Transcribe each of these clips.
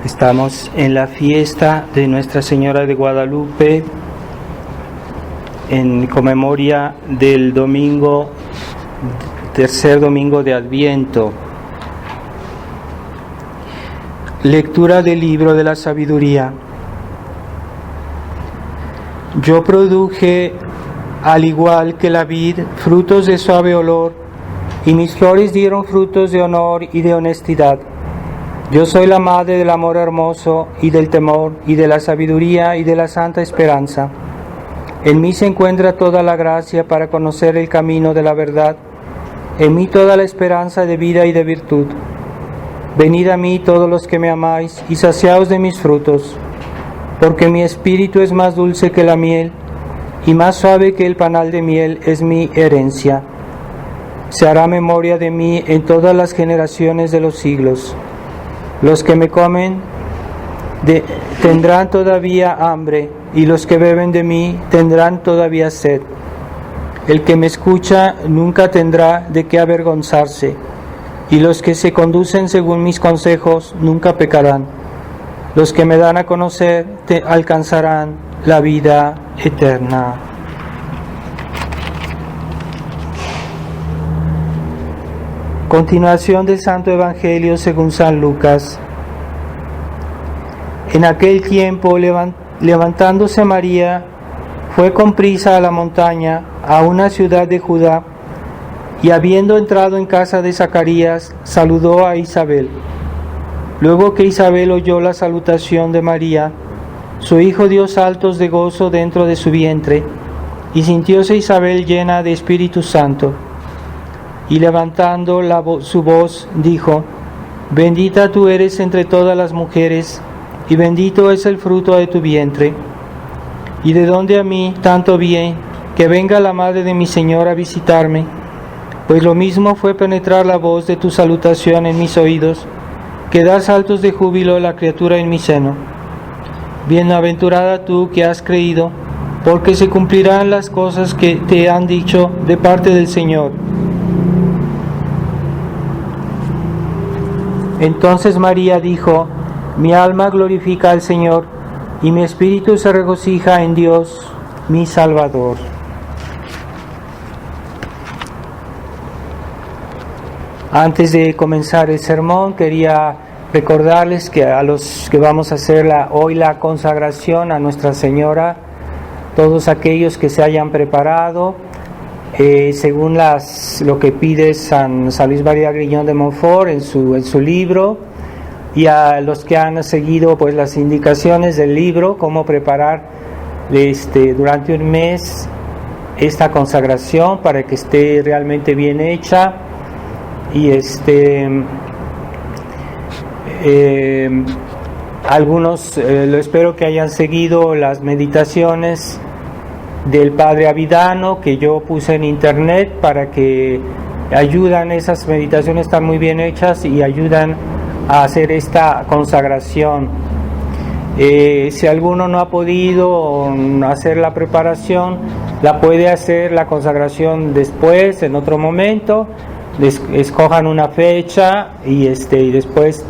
Estamos en la fiesta de Nuestra Señora de Guadalupe, en conmemoria del domingo, tercer domingo de Adviento. Lectura del libro de la sabiduría. Yo produje, al igual que la vid, frutos de suave olor, y mis flores dieron frutos de honor y de honestidad. Yo soy la madre del amor hermoso y del temor y de la sabiduría y de la santa esperanza. En mí se encuentra toda la gracia para conocer el camino de la verdad, en mí toda la esperanza de vida y de virtud. Venid a mí todos los que me amáis y saciaos de mis frutos, porque mi espíritu es más dulce que la miel y más suave que el panal de miel es mi herencia. Se hará memoria de mí en todas las generaciones de los siglos. Los que me comen tendrán todavía hambre, y los que beben de mí tendrán todavía sed. El que me escucha nunca tendrá de qué avergonzarse, y los que se conducen según mis consejos nunca pecarán. Los que me dan a conocer alcanzarán la vida eterna. Continuación del Santo Evangelio según San Lucas. En aquel tiempo, levantándose María, fue con prisa a la montaña, a una ciudad de Judá, y habiendo entrado en casa de Zacarías, saludó a Isabel. Luego que Isabel oyó la salutación de María, su hijo dio saltos de gozo dentro de su vientre, y sintióse Isabel llena de Espíritu Santo. Y levantando su voz, dijo: Bendita tú eres entre todas las mujeres, y bendito es el fruto de tu vientre. ¿Y de dónde a mí tanto bien que venga la madre de mi Señor a visitarme? Pues lo mismo fue penetrar la voz de tu salutación en mis oídos, que dar saltos de júbilo la criatura en mi seno. Bienaventurada tú que has creído, porque se cumplirán las cosas que te han dicho de parte del Señor. Entonces María dijo: Mi alma glorifica al Señor, y mi espíritu se regocija en Dios, mi Salvador. Antes de comenzar el sermón, quería recordarles que a los que vamos a hacer hoy la consagración a Nuestra Señora, todos aquellos que se hayan preparado, según lo que pide San Luis María Griñón de Montfort en su libro, y a los que han seguido pues las indicaciones del libro, cómo preparar durante un mes esta consagración para que esté realmente bien hecha. Y algunos lo espero que hayan seguido las meditaciones del Padre Avidano que yo puse en internet, para que ayudan, esas meditaciones están muy bien hechas y ayudan a hacer esta consagración. Si alguno no ha podido hacer la preparación, la puede hacer la consagración después, en otro momento. Escojan una fecha y después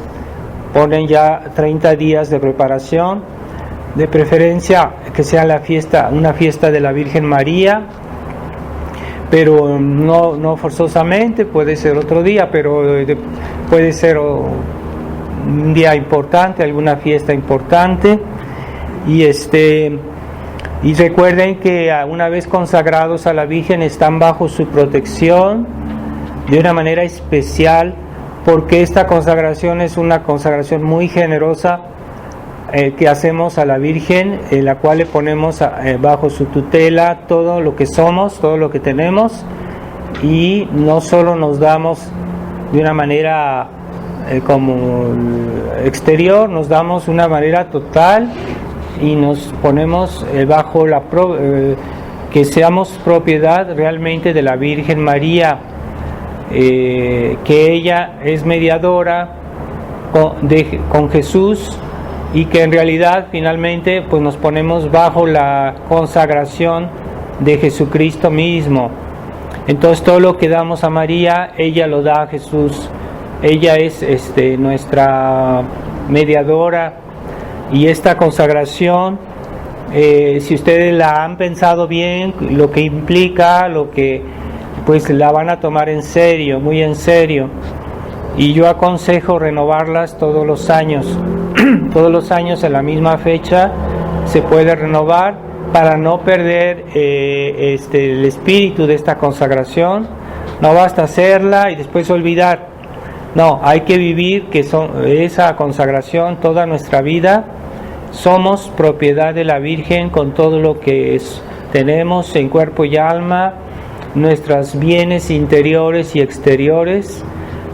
ponen ya 30 días de preparación, de preferencia que sea una fiesta de la Virgen María, pero no forzosamente, puede ser otro día, pero puede ser un día importante, alguna fiesta importante. Y recuerden que una vez consagrados a la Virgen están bajo su protección de una manera especial, porque esta consagración es una consagración muy generosa que hacemos a la Virgen, en la cual le ponemos bajo su tutela todo lo que somos, todo lo que tenemos, y no solo nos damos de una manera como exterior, nos damos de una manera total y nos ponemos bajo que seamos propiedad realmente de la Virgen María, que ella es mediadora con Jesús, y que en realidad finalmente pues nos ponemos bajo la consagración de Jesucristo mismo. Entonces todo lo que damos a María, ella lo da a Jesús. Ella es nuestra mediadora. Y esta consagración, si ustedes la han pensado bien, lo que implica, lo que pues la van a tomar en serio, muy en serio. Y yo aconsejo renovarlas todos los años. Todos los años en la misma fecha se puede renovar para no perder el espíritu de esta consagración. No basta hacerla y después olvidar. No, hay que vivir esa consagración toda nuestra vida. Somos propiedad de la Virgen con todo lo que tenemos en cuerpo y alma, nuestros bienes interiores y exteriores,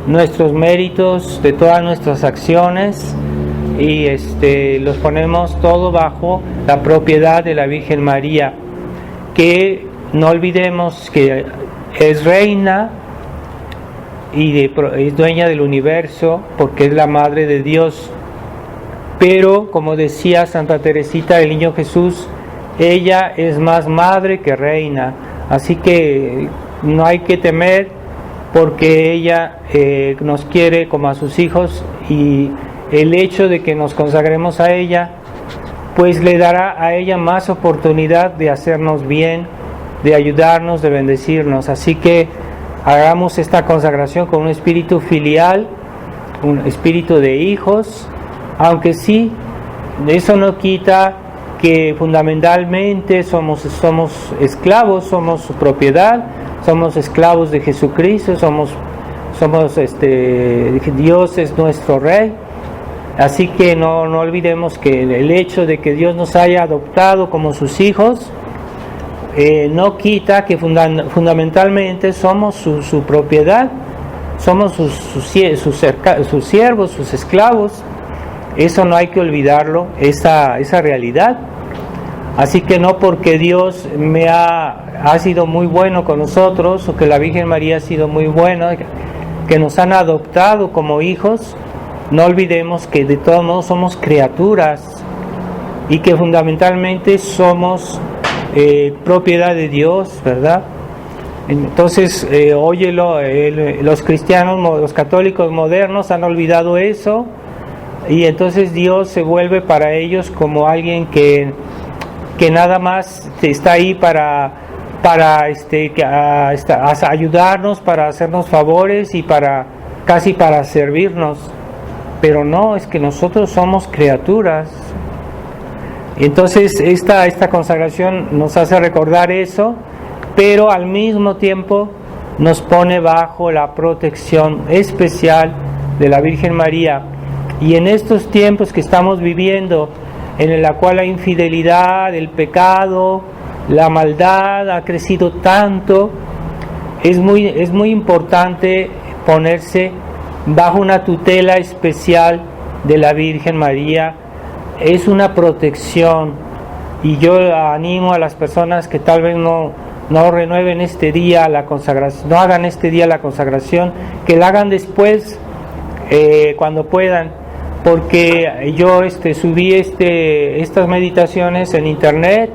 nuestros méritos de todas nuestras acciones, y los ponemos todo bajo la propiedad de la Virgen María, que no olvidemos que es reina y es dueña del universo, porque es la Madre de Dios. Pero, como decía Santa Teresita del Niño Jesús, ella es más madre que reina, así que no hay que temer, porque ella nos quiere como a sus hijos, y el hecho de que nos consagremos a ella, pues le dará a ella más oportunidad de hacernos bien, de ayudarnos, de bendecirnos. Así que hagamos esta consagración con un espíritu filial, un espíritu de hijos, aunque sí, eso no quita que fundamentalmente somos esclavos, somos su propiedad, somos esclavos de Jesucristo, Dios es nuestro Rey. Así que no olvidemos que el hecho de que Dios nos haya adoptado como sus hijos no quita que fundamentalmente somos su propiedad, somos sus siervos, sus esclavos. Eso no hay que olvidarlo, esa realidad. Así que no porque Dios ha sido muy bueno con nosotros, o que la Virgen María ha sido muy buena, que nos han adoptado como hijos, no olvidemos que de todos modos somos criaturas y que fundamentalmente somos propiedad de Dios, ¿verdad? Entonces, los cristianos, los católicos modernos han olvidado eso, y entonces Dios se vuelve para ellos como alguien que nada más está ahí para ayudarnos, para hacernos favores y casi para servirnos. Pero no, es que nosotros somos criaturas. Entonces esta consagración nos hace recordar eso, pero al mismo tiempo nos pone bajo la protección especial de la Virgen María. Y en estos tiempos que estamos viviendo, en la cual la infidelidad, el pecado, la maldad ha crecido tanto, es muy importante ponerse bajo una tutela especial de la Virgen María. Es una protección, y yo animo a las personas que tal vez no renueven este día la consagración, no hagan este día la consagración, que la hagan después, cuando puedan, porque yo subí estas meditaciones en internet,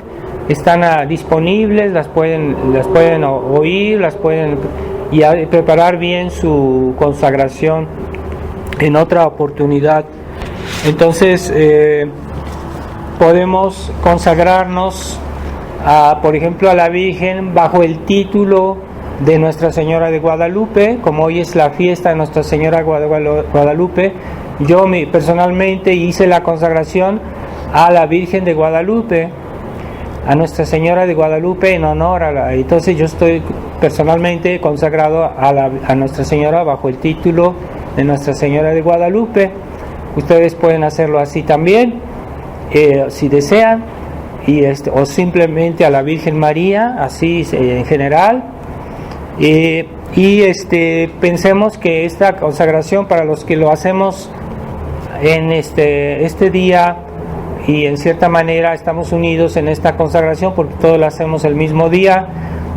están disponibles, las pueden oír, y preparar bien su consagración en otra oportunidad. Entonces podemos consagrarnos por ejemplo a la Virgen bajo el título de Nuestra Señora de Guadalupe. Como hoy es la fiesta de Nuestra Señora de Guadalupe, yo personalmente hice la consagración a la Virgen de Guadalupe, a Nuestra Señora de Guadalupe, en honor entonces yo estoy personalmente consagrado a Nuestra Señora bajo el título de Nuestra Señora de Guadalupe. Ustedes pueden hacerlo así también, si desean, o simplemente a la Virgen María, así en general. Pensemos que esta consagración, para los que lo hacemos en este día, y en cierta manera estamos unidos en esta consagración porque todos la hacemos el mismo día,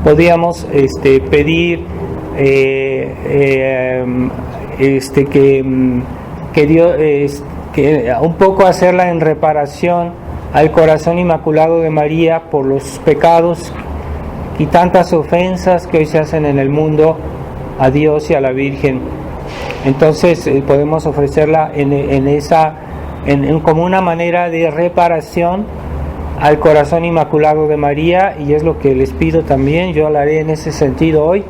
podríamos pedir que Dios, que un poco hacerla en reparación al corazón inmaculado de María por los pecados y tantas ofensas que hoy se hacen en el mundo a Dios y a la Virgen. Entonces podemos ofrecerla en esa como una manera de reparación al corazón inmaculado de María, y es lo que les pido también. Yo lo haré en ese sentido hoy,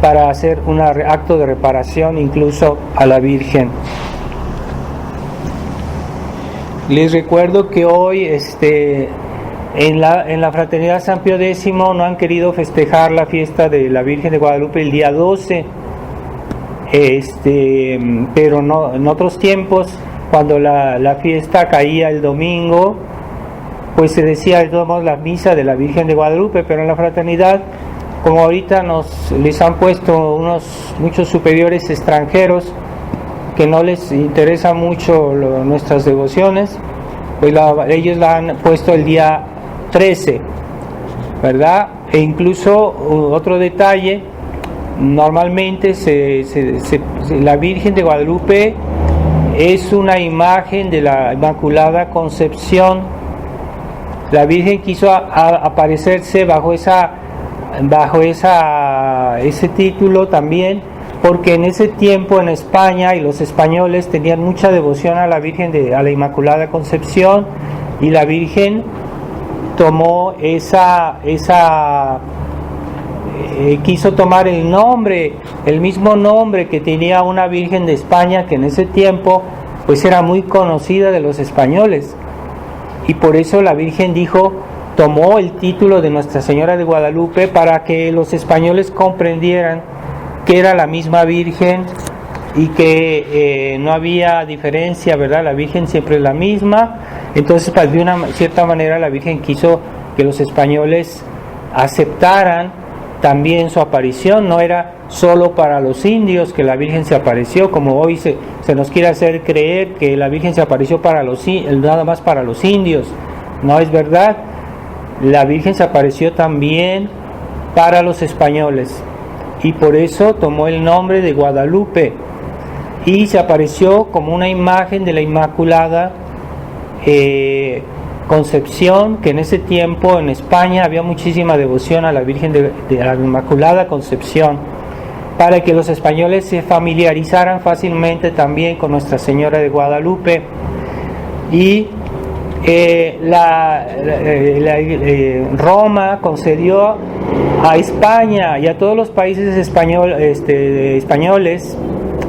para hacer un acto de reparación incluso a la Virgen. Les recuerdo que hoy en la Fraternidad San Pío X no han querido festejar la fiesta de la Virgen de Guadalupe el día 12, pero no, en otros tiempos, cuando la fiesta caía el domingo, pues se decía de todos modos la misa de la Virgen de Guadalupe, pero en la fraternidad, como ahorita les han puesto muchos superiores extranjeros que no les interesa mucho nuestras devociones, pues ellos la han puesto el día 13, ¿verdad? E incluso otro detalle, normalmente la Virgen de Guadalupe es una imagen de la Inmaculada Concepción. La Virgen quiso aparecerse bajo ese título también, porque en ese tiempo en España, y los españoles tenían mucha devoción a la Virgen a la Inmaculada Concepción, y la Virgen tomó quiso tomar el mismo nombre que tenía una Virgen de España, que en ese tiempo pues era muy conocida de los españoles, y por eso la Virgen tomó el título de Nuestra Señora de Guadalupe, para que los españoles comprendieran que era la misma Virgen y que no había diferencia, ¿verdad? La Virgen siempre es la misma. Entonces, de una cierta manera, la Virgen quiso que los españoles aceptaran también su aparición. No era solo para los indios que la Virgen se apareció, como hoy se nos quiere hacer creer que la Virgen se apareció nada más para los indios. No es verdad. La Virgen se apareció también para los españoles, y por eso tomó el nombre de Guadalupe, y se apareció como una imagen de la Inmaculada Concepción, que en ese tiempo en España había muchísima devoción a la Virgen de la Inmaculada Concepción, para que los españoles se familiarizaran fácilmente también con Nuestra Señora de Guadalupe. Y Roma concedió a España y a todos los países españoles,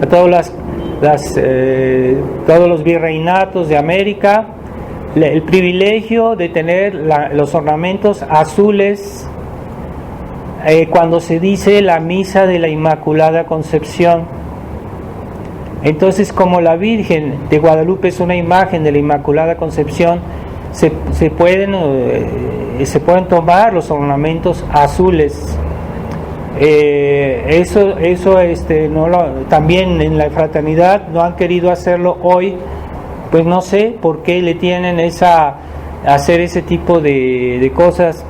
a todos los virreinatos de América, el privilegio de tener los ornamentos azules cuando se dice la misa de la Inmaculada Concepción. Entonces, como la Virgen de Guadalupe es una imagen de la Inmaculada Concepción, se pueden tomar los ornamentos azules. También en la fraternidad no han querido hacerlo hoy, pues no sé por qué le tienen hacer ese tipo de cosas,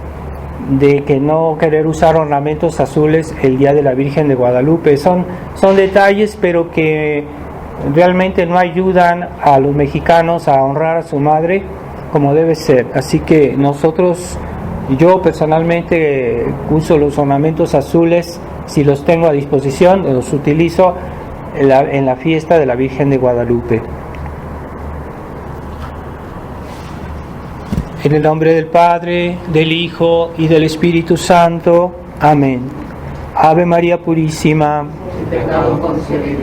de que no querer usar ornamentos azules el día de la Virgen de Guadalupe. Son detalles, pero que realmente no ayudan a los mexicanos a honrar a su madre como debe ser. Así que yo personalmente uso los ornamentos azules, si los tengo a disposición, los utilizo en la fiesta de la Virgen de Guadalupe. En el nombre del Padre, del Hijo y del Espíritu Santo. Amén. Ave María Purísima. Pecado concebido.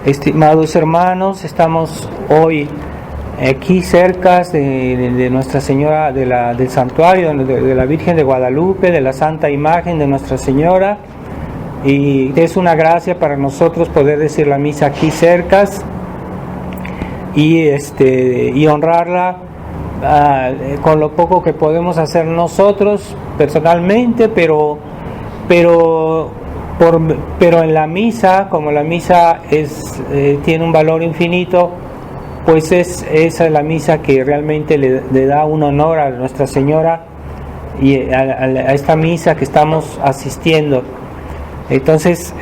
Estimados hermanos, estamos hoy aquí cerca de Nuestra Señora, del santuario de la Virgen de Guadalupe, de la Santa Imagen de Nuestra Señora, y es una gracia para nosotros poder decir la misa aquí cerca y honrarla con lo poco que podemos hacer nosotros personalmente, pero en la misa, como la misa tiene un valor infinito, pues esa es la misa que realmente le da un honor a Nuestra Señora y a esta misa que estamos asistiendo. Entonces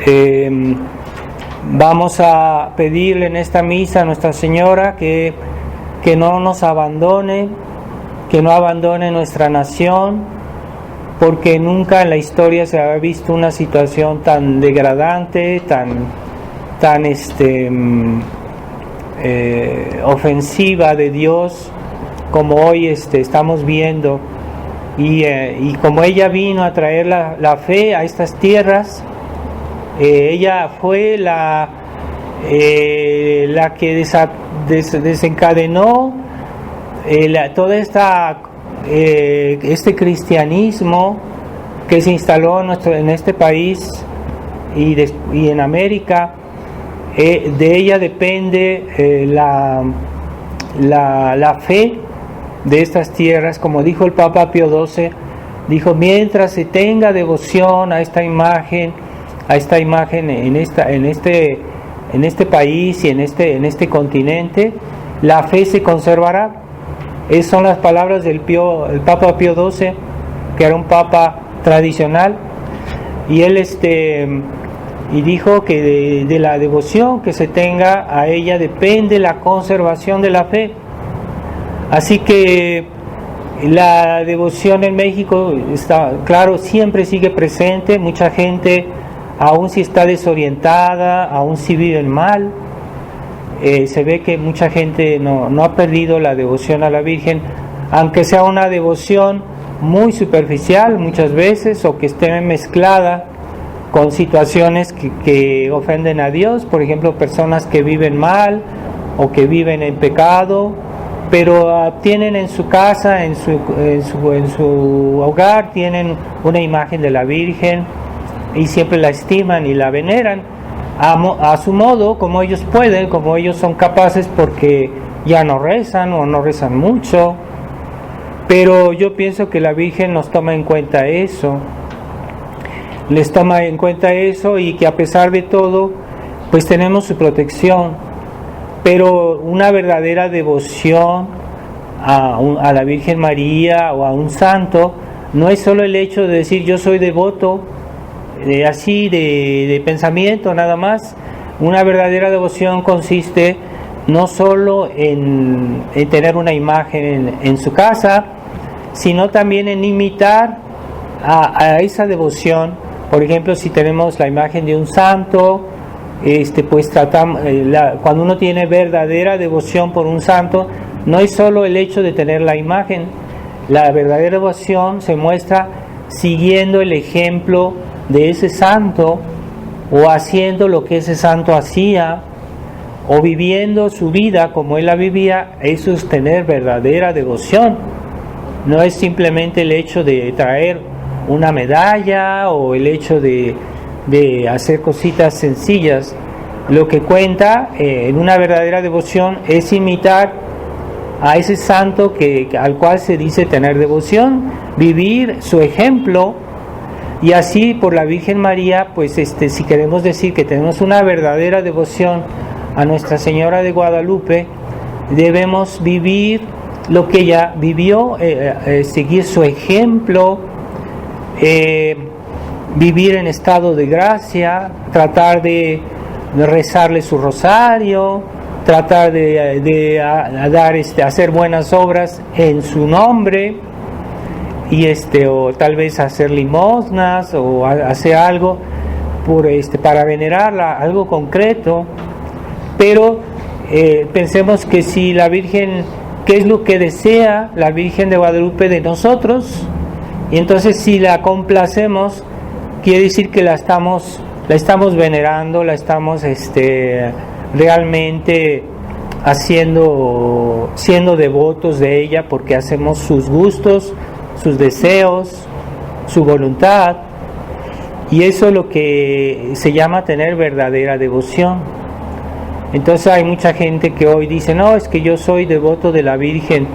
vamos a pedirle en esta misa a Nuestra Señora que no nos abandone, que no abandone nuestra nación, porque nunca en la historia se había visto una situación tan degradante, tan ofensiva de Dios, como hoy estamos viendo, y como ella vino a traer la fe a estas tierras, ella fue la que desencadenó toda este cristianismo que se instaló en este país y en América. De ella depende la fe de estas tierras. Como dijo el Papa Pío XII, dijo: mientras se tenga devoción a esta imagen en este país y en este continente, la fe se conservará. Esas son las palabras del Papa Pío XII, que era un papa tradicional, y él y dijo que de la devoción que se tenga a ella depende la conservación de la fe. Así que la devoción en México está, claro, siempre sigue presente. Mucha gente, aún si está desorientada, aún si viven mal, se ve que mucha gente no ha perdido la devoción a la Virgen, aunque sea una devoción muy superficial muchas veces, o que esté mezclada con situaciones que ofenden a Dios. Por ejemplo, personas que viven mal o que viven en pecado, pero tienen en su casa, en su hogar, tienen una imagen de la Virgen y siempre la estiman y la veneran a su modo, como ellos pueden, como ellos son capaces, porque ya no rezan o no rezan mucho. Pero yo pienso que la Virgen nos toma en cuenta eso, les toma en cuenta eso, y que a pesar de todo, pues tenemos su protección. Pero una verdadera devoción a la Virgen María o a un santo no es solo el hecho de decir yo soy devoto, así de pensamiento nada más. Una verdadera devoción consiste no solo en tener una imagen en su casa, sino también en imitar a esa devoción. Por ejemplo, si tenemos la imagen de un santo, pues tratamos, cuando uno tiene verdadera devoción por un santo, no es solo el hecho de tener la imagen. La verdadera devoción se muestra siguiendo el ejemplo de ese santo, o haciendo lo que ese santo hacía, o viviendo su vida como él la vivía. Eso es tener verdadera devoción. No es simplemente el hecho de traer una medalla o el hecho de hacer cositas sencillas. Lo que cuenta en una verdadera devoción es imitar a ese santo al cual se dice tener devoción, vivir su ejemplo. Y así por la Virgen María, pues si queremos decir que tenemos una verdadera devoción a Nuestra Señora de Guadalupe, debemos vivir lo que ella vivió, seguir su ejemplo, vivir en estado de gracia, tratar de rezarle su rosario, tratar de hacer buenas obras en su nombre, y o tal vez hacer limosnas o hacer algo para venerarla, algo concreto. Pero pensemos que si la Virgen, ¿qué es lo que desea la Virgen de Guadalupe de nosotros? Y entonces si la complacemos, quiere decir que la estamos venerando, la estamos realmente siendo devotos de ella, porque hacemos sus gustos, sus deseos, su voluntad. Y eso es lo que se llama tener verdadera devoción. Entonces hay mucha gente que hoy dice: no, es que yo soy devoto de la Virgen,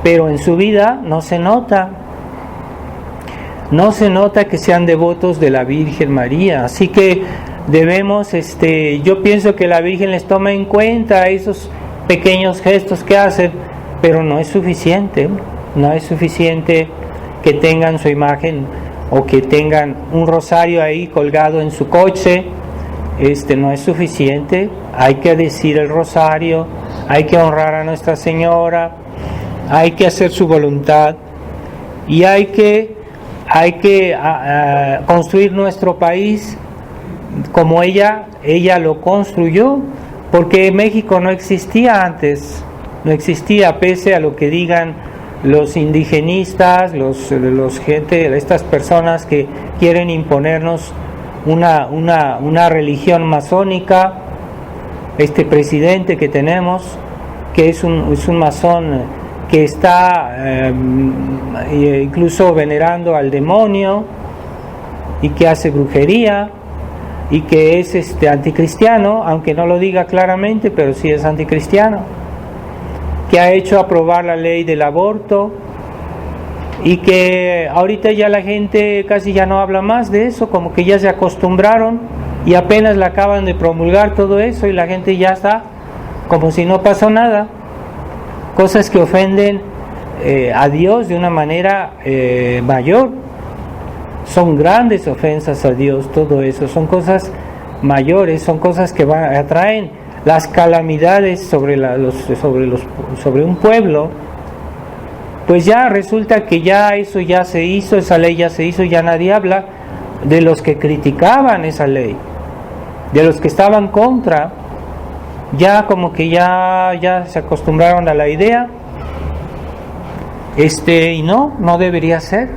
pero en su vida no se nota que sean devotos de la Virgen María. Así que debemos, yo pienso que la Virgen les toma en cuenta esos pequeños gestos que hacen, pero no es suficiente que tengan su imagen o que tengan un rosario ahí colgado en su coche. No es suficiente. Hay que decir el rosario, hay que honrar a Nuestra Señora, hay que hacer su voluntad, y hay que construir nuestro país como ella lo construyó, porque México no existía antes, no existía, pese a lo que digan los indigenistas, estas personas que quieren imponernos una religión masónica. Este presidente que tenemos, que es un masón, que está incluso venerando al demonio y que hace brujería y que es anticristiano, aunque no lo diga claramente, pero sí es anticristiano, que ha hecho aprobar la ley del aborto y que ahorita ya la gente casi ya no habla más de eso, como que ya se acostumbraron y apenas la acaban de promulgar todo eso y la gente ya está como si no pasó nada. Cosas que ofenden a Dios de una manera mayor. Son grandes ofensas a Dios, todo eso. Son cosas mayores, son cosas que atraen las calamidades sobre un pueblo. Pues ya resulta que ya eso ya se hizo, esa ley ya se hizo, ya nadie habla de los que criticaban esa ley, de los que estaban contra. Ya como que ya se acostumbraron a la idea, y no debería ser,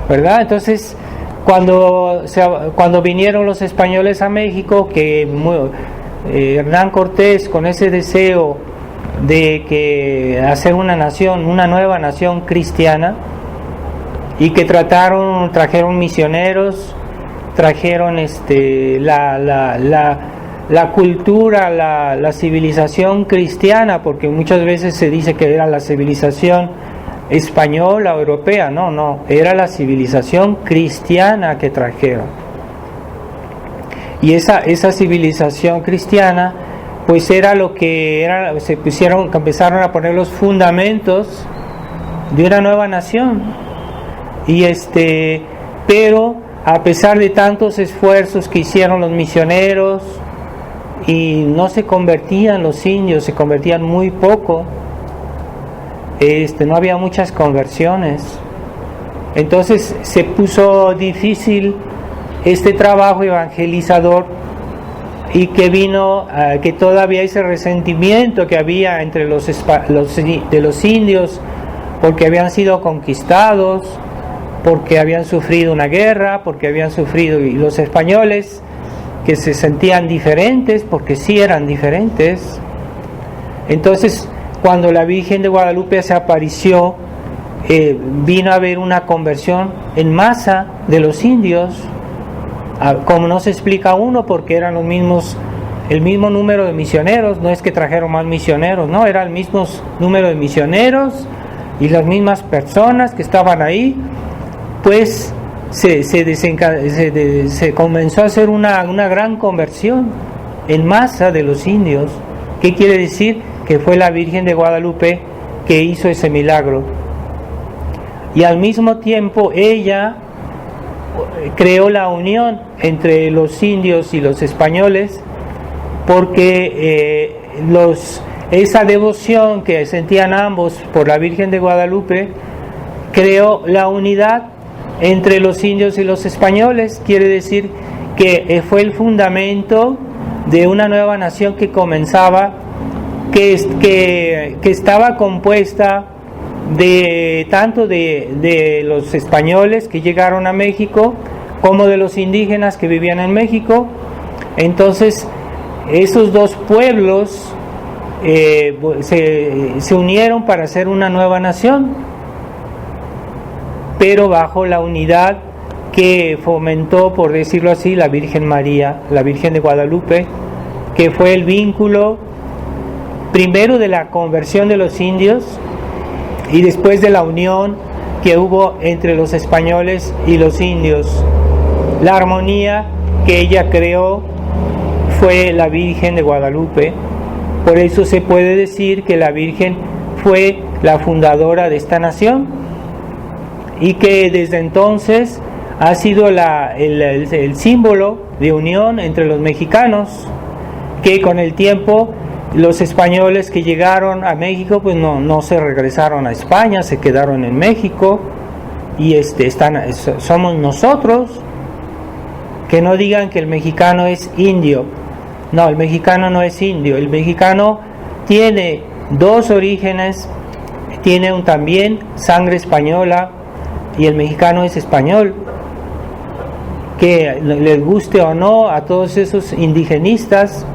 ¿verdad? Entonces, cuando vinieron los españoles a México, que Hernán Cortés, con ese deseo de que hacer una nueva nación cristiana, y que trajeron misioneros, trajeron la cultura, la civilización cristiana, porque muchas veces se dice que era la civilización española o europea. No, era la civilización cristiana que trajeron. Y esa civilización cristiana, pues era lo que era, empezaron a poner los fundamentos de una nueva nación. Y pero a pesar de tantos esfuerzos que hicieron los misioneros, y no se convertían los indios, se convertían muy poco, no había muchas conversiones. Entonces se puso difícil este trabajo evangelizador, y que vino que todavía ese resentimiento que había entre de los indios, porque habían sido conquistados, porque habían sufrido una guerra, porque habían sufrido, y los españoles que se sentían diferentes, porque sí eran diferentes. Entonces, cuando la Virgen de Guadalupe se apareció, vino a haber una conversión en masa de los indios, como no se explica uno, porque eran el mismo número de misioneros. No es que trajeron más misioneros, no, era el mismo número de misioneros y las mismas personas que estaban ahí. Pues se comenzó a hacer una gran conversión en masa de los indios. ¿Qué quiere decir? Que fue la Virgen de Guadalupe que hizo ese milagro. Y al mismo tiempo ella creó la unión entre los indios y los españoles, porque esa devoción que sentían ambos por la Virgen de Guadalupe creó la unidad entre los indios y los españoles. Quiere decir que fue el fundamento de una nueva nación que comenzaba, que estaba compuesta tanto de los españoles que llegaron a México, como de los indígenas que vivían en México. Entonces esos dos pueblos se unieron para hacer una nueva nación, pero bajo la unidad que fomentó, por decirlo así, la Virgen María, la Virgen de Guadalupe, que fue el vínculo primero de la conversión de los indios y después de la unión que hubo entre los españoles y los indios. La armonía que ella creó fue la Virgen de Guadalupe. Por eso se puede decir que la Virgen fue la fundadora de esta nación, y que desde entonces ha sido el símbolo de unión entre los mexicanos, que con el tiempo los españoles que llegaron a México pues no se regresaron a España, se quedaron en México, y somos nosotros. Que no digan que el mexicano es indio, No, el mexicano no es indio. El mexicano tiene dos orígenes, tiene también sangre española y el mexicano es español. Que les guste o no a todos esos indigenistas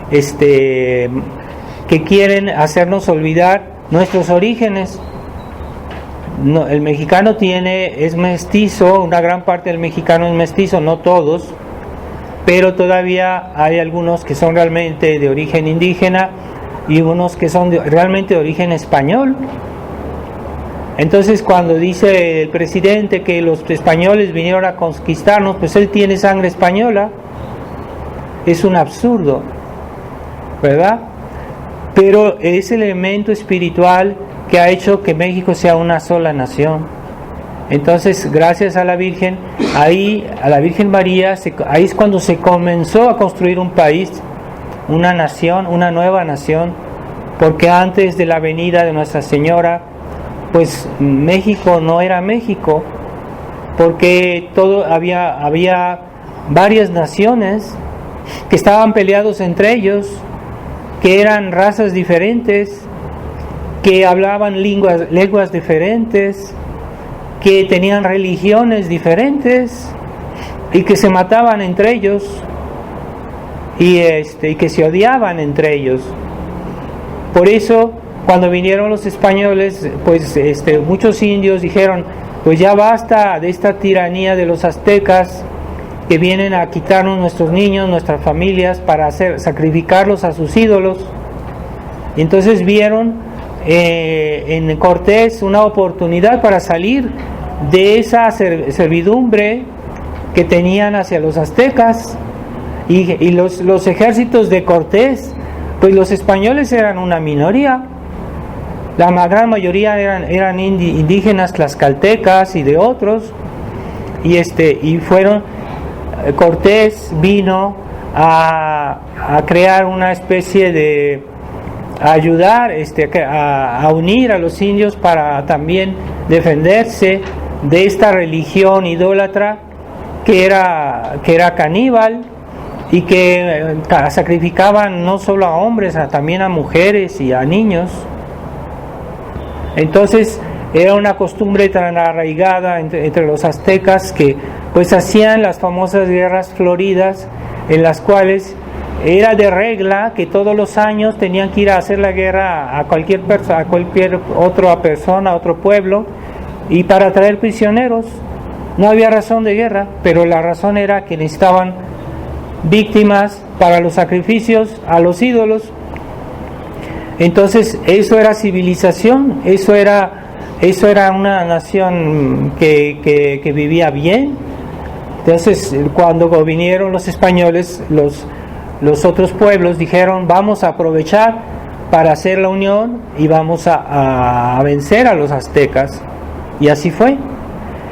que quieren hacernos olvidar nuestros orígenes. No, el mexicano es mestizo, una gran parte del mexicano es mestizo, no todos, pero todavía hay algunos que son realmente de origen indígena y unos que son realmente de origen español. Entonces, cuando dice el presidente que los españoles vinieron a conquistarnos, pues él tiene sangre española. Es un absurdo, ¿verdad? Pero es el elemento espiritual que ha hecho que México sea una sola nación. Entonces, gracias a la Virgen, a la Virgen María, ahí es cuando se comenzó a construir un país, una nación, una nueva nación, porque antes de la venida de Nuestra Señora, pues México no era México, porque había varias naciones que estaban peleados entre ellos, que eran razas diferentes, que hablaban lenguas diferentes, que tenían religiones diferentes y que se mataban entre ellos y que se odiaban entre ellos. Por eso, cuando vinieron los españoles, pues muchos indios dijeron, pues ya basta de esta tiranía de los aztecas que vienen a quitarnos nuestros niños, nuestras familias, para sacrificarlos a sus ídolos. Y entonces vieron en Cortés una oportunidad para salir de esa servidumbre que tenían hacia los aztecas y los ejércitos de Cortés, pues los españoles eran una minoría. La gran mayoría eran indígenas tlaxcaltecas y de otros, y Cortés vino a crear una especie de ayudar a unir a los indios para también defenderse de esta religión idólatra que era caníbal y que sacrificaban no solo a hombres, también a mujeres y a niños. Entonces era una costumbre tan arraigada entre los aztecas que pues hacían las famosas guerras floridas, en las cuales era de regla que todos los años tenían que ir a hacer la guerra a cualquier otra persona, a otro pueblo, y para traer prisioneros. No había razón de guerra, pero la razón era que necesitaban víctimas para los sacrificios a los ídolos. Entonces eso era civilización, eso era una nación que vivía bien. Entonces cuando vinieron los españoles, los otros pueblos dijeron, vamos a aprovechar para hacer la unión y vamos a vencer a los aztecas. Y así fue.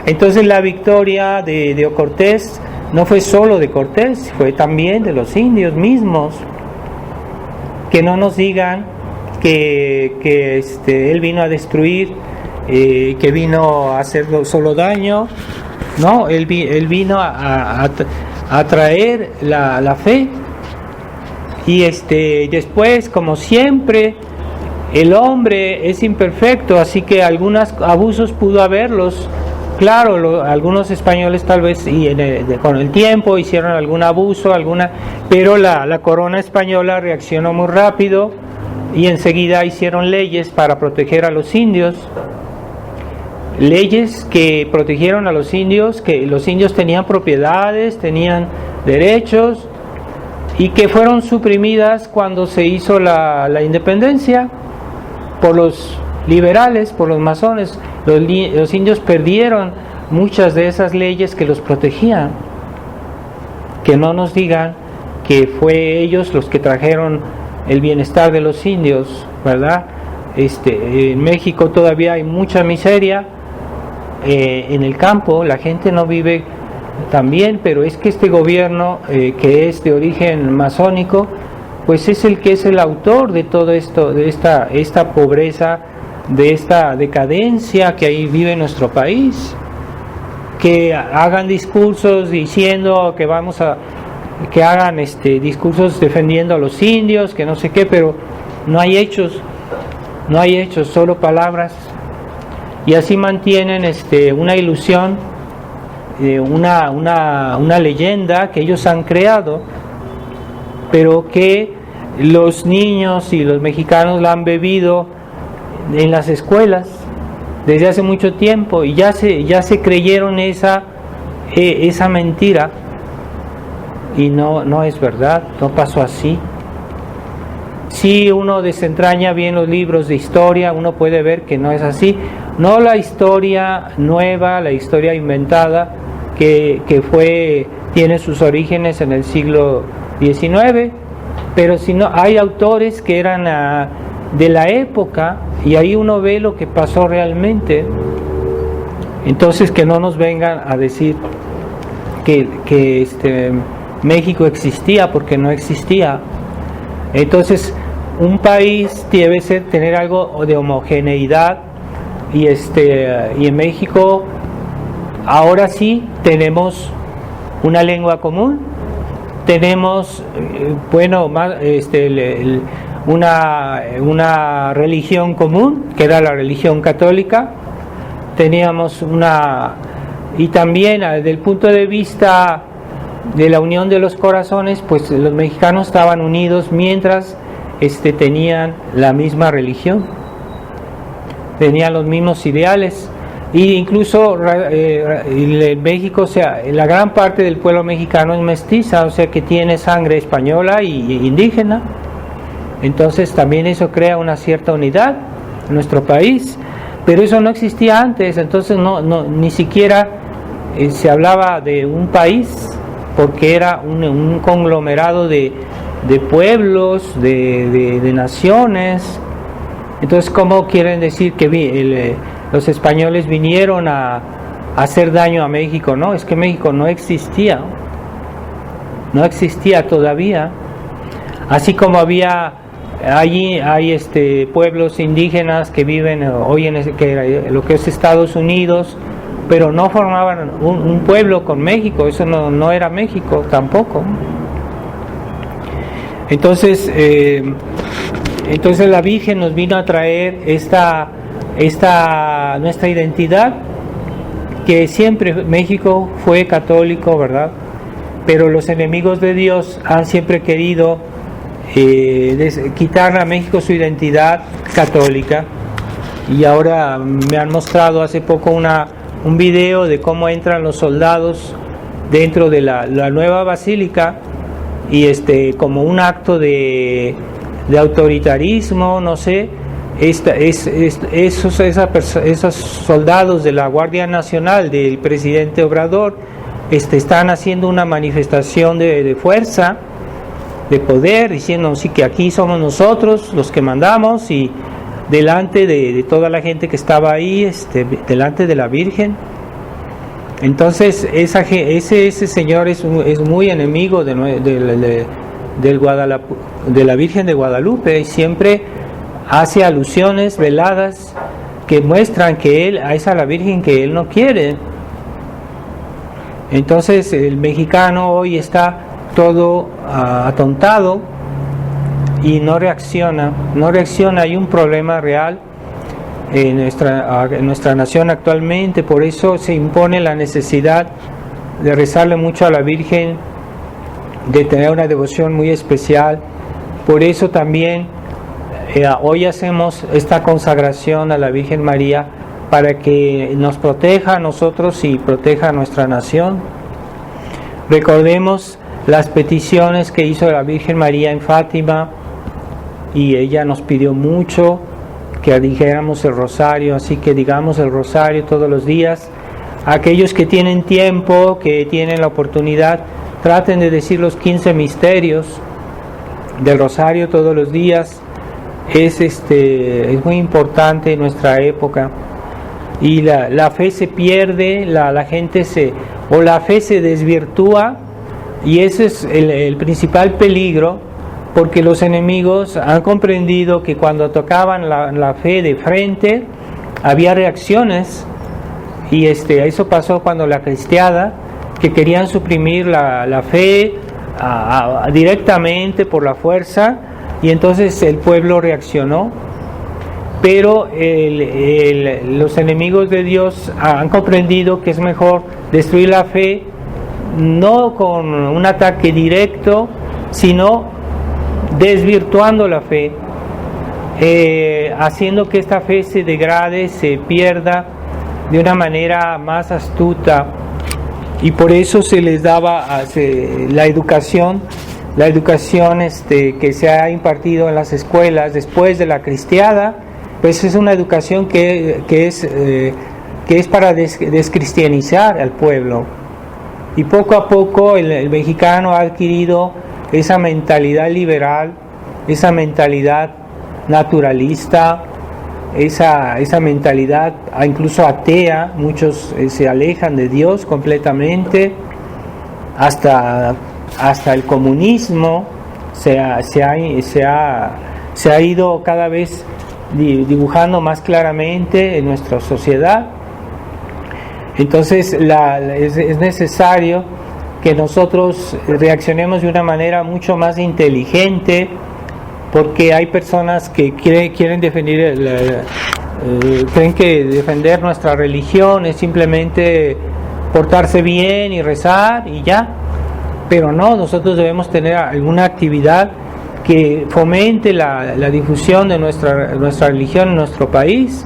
Entonces la victoria de Cortés no fue solo de Cortés, fue también de los indios mismos. Que no nos digan que él vino a destruir, que vino a hacer solo daño. No, él vino a traer la fe. Y después, como siempre, el hombre es imperfecto, así que algunos abusos pudo haberlos. Claro, algunos españoles tal vez con el tiempo hicieron algún abuso, pero la corona española reaccionó muy rápido y enseguida hicieron leyes para proteger a los indios. Leyes que protegieron a los indios, que los indios tenían propiedades, tenían derechos, y que fueron suprimidas cuando se hizo la independencia por los liberales, por los masones. Los indios perdieron muchas de esas leyes que los protegían. Que no nos digan que fue ellos los que trajeron el bienestar de los indios, ¿verdad? En México todavía hay mucha miseria, en el campo la gente no vive tan bien, pero es que este gobierno que es de origen masónico, pues es el que es el autor de todo esto, de esta pobreza, de esta decadencia que ahí vive nuestro país. Que hagan discursos diciendo que vamos a que hagan discursos defendiendo a los indios, que no sé qué, pero no hay hechos, solo palabras, y así mantienen una ilusión, una leyenda que ellos han creado, pero que los niños y los mexicanos la han bebido en las escuelas desde hace mucho tiempo, y ya se creyeron esa mentira, y no es verdad, no pasó así. Si uno desentraña bien los libros de historia, uno puede ver que no es así, no la historia nueva, la historia inventada que tiene sus orígenes en el siglo XIX, pero si no, hay autores que eran de la época, y ahí uno ve lo que pasó realmente. Entonces, que no nos vengan a decir que México existía, porque no existía. Entonces, un país debe tener algo de homogeneidad, y en México ahora sí tenemos una lengua común, tenemos una religión común, que era la religión católica, teníamos y también desde el punto de vista de la unión de los corazones, pues los mexicanos estaban unidos mientras tenían la misma religión, tenían los mismos ideales, y incluso en México, o sea, la gran parte del pueblo mexicano es mestiza, o sea que tiene sangre española y indígena. Entonces también eso crea una cierta unidad en nuestro país, pero eso no existía antes. Entonces ni siquiera se hablaba de un país, porque era un conglomerado de pueblos, de naciones. Entonces, ¿cómo quieren decir que los españoles vinieron a hacer daño a México? No, es que México no existía todavía. Así como allí hay pueblos indígenas que viven hoy en lo que es Estados Unidos, pero no formaban un pueblo con México, eso no era México tampoco. Entonces la Virgen nos vino a traer esta nuestra identidad, que siempre México fue católico, ¿verdad? Pero los enemigos de Dios han siempre querido quitar a México su identidad católica, y ahora me han mostrado hace poco un video de cómo entran los soldados dentro de la nueva basílica, y como un acto de autoritarismo, no sé, esos soldados de la Guardia Nacional del presidente Obrador están haciendo una manifestación de fuerza, de poder, diciendo sí, que aquí somos nosotros los que mandamos, y delante de toda la gente que estaba ahí, delante de la Virgen. Entonces ese señor es muy enemigo de la Virgen de Guadalupe, y siempre hace alusiones veladas que muestran que es a la Virgen que él no quiere. Entonces el mexicano hoy está todo atontado y no reacciona. Hay un problema real en nuestra nación actualmente. Por eso se impone la necesidad de rezarle mucho a la Virgen, de tener una devoción muy especial. Por eso también hoy hacemos esta consagración a la Virgen María, para que nos proteja a nosotros y proteja a nuestra nación. Recordemos las peticiones que hizo la Virgen María en Fátima, y ella nos pidió mucho que dijéramos el rosario, así que digamos el rosario todos los días. Aquellos que tienen tiempo, que tienen la oportunidad, traten de decir los 15 misterios del rosario todos los días. Es muy importante en nuestra época, y la fe se pierde, la gente la fe se desvirtúa, y ese es el principal peligro, porque los enemigos han comprendido que cuando tocaban la fe de frente había reacciones, y eso pasó cuando la cristiada, que querían suprimir la fe directamente por la fuerza, y entonces el pueblo reaccionó. Pero los enemigos de Dios han comprendido que es mejor destruir la fe, no con un ataque directo, sino desvirtuando la fe, haciendo que esta fe se degrade, se pierda de una manera más astuta. Y por eso se les daba la educación que se ha impartido en las escuelas después de la cristiada, pues es una educación que es para descristianizar al pueblo. Y poco a poco el mexicano ha adquirido esa mentalidad liberal, esa mentalidad naturalista, esa mentalidad incluso atea. Muchos se alejan de Dios completamente, hasta el comunismo se ha ido cada vez dibujando más claramente en nuestra sociedad. Entonces es necesario que nosotros reaccionemos de una manera mucho más inteligente, porque hay personas que creen que defender nuestra religión es simplemente portarse bien y rezar y ya, pero no, nosotros debemos tener alguna actividad que fomente la difusión de nuestra religión en nuestro país,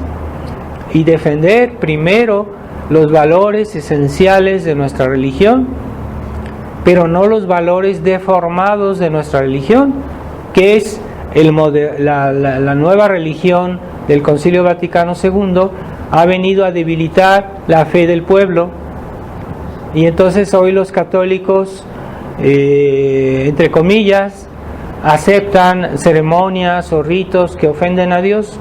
y defender primero los valores esenciales de nuestra religión, pero no los valores deformados de nuestra religión, que es la nueva religión del Concilio Vaticano II. Ha venido a debilitar la fe del pueblo, y entonces hoy los católicos, entre comillas, aceptan ceremonias o ritos que ofenden a Dios,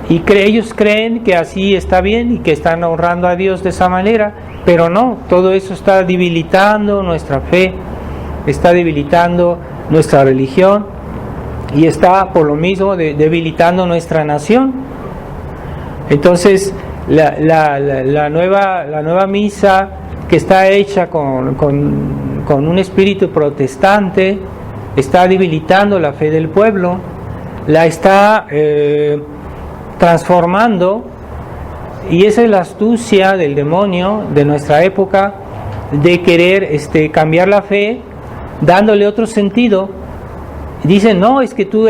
y ellos creen que así está bien y que están honrando a Dios de esa manera, pero no, todo eso está debilitando nuestra fe, está debilitando nuestra religión, y está por lo mismo debilitando nuestra nación. Entonces la nueva misa, que está hecha con un espíritu protestante, está debilitando la fe del pueblo, la está transformando, y esa es la astucia del demonio de nuestra época, de querer cambiar la fe, dándole otro sentido. Dicen, no, es que tú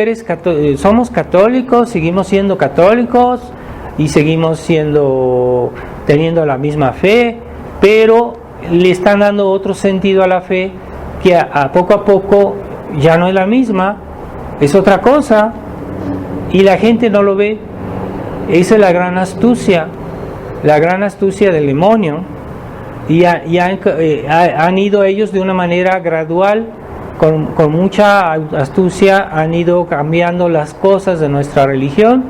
somos católicos, seguimos siendo católicos y seguimos teniendo la misma fe, pero le están dando otro sentido a la fe, que a poco ya no es la misma, es otra cosa, y la gente no lo ve. Esa es la gran astucia del demonio, y han ido ellos de una manera gradual, con mucha astucia, han ido cambiando las cosas de nuestra religión,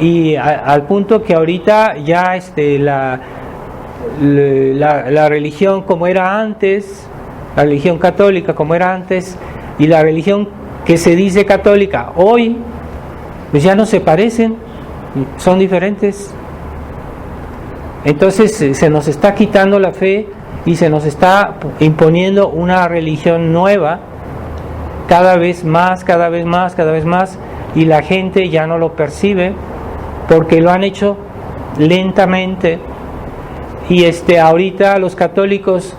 y al punto que ahorita ya la religión como era antes, la religión católica como era antes, y la religión que se dice católica hoy, pues ya no se parecen, son diferentes. Entonces se nos está quitando la fe y se nos está imponiendo una religión nueva, cada vez más, y la gente ya no lo percibe, porque lo han hecho lentamente. Y ahorita los católicos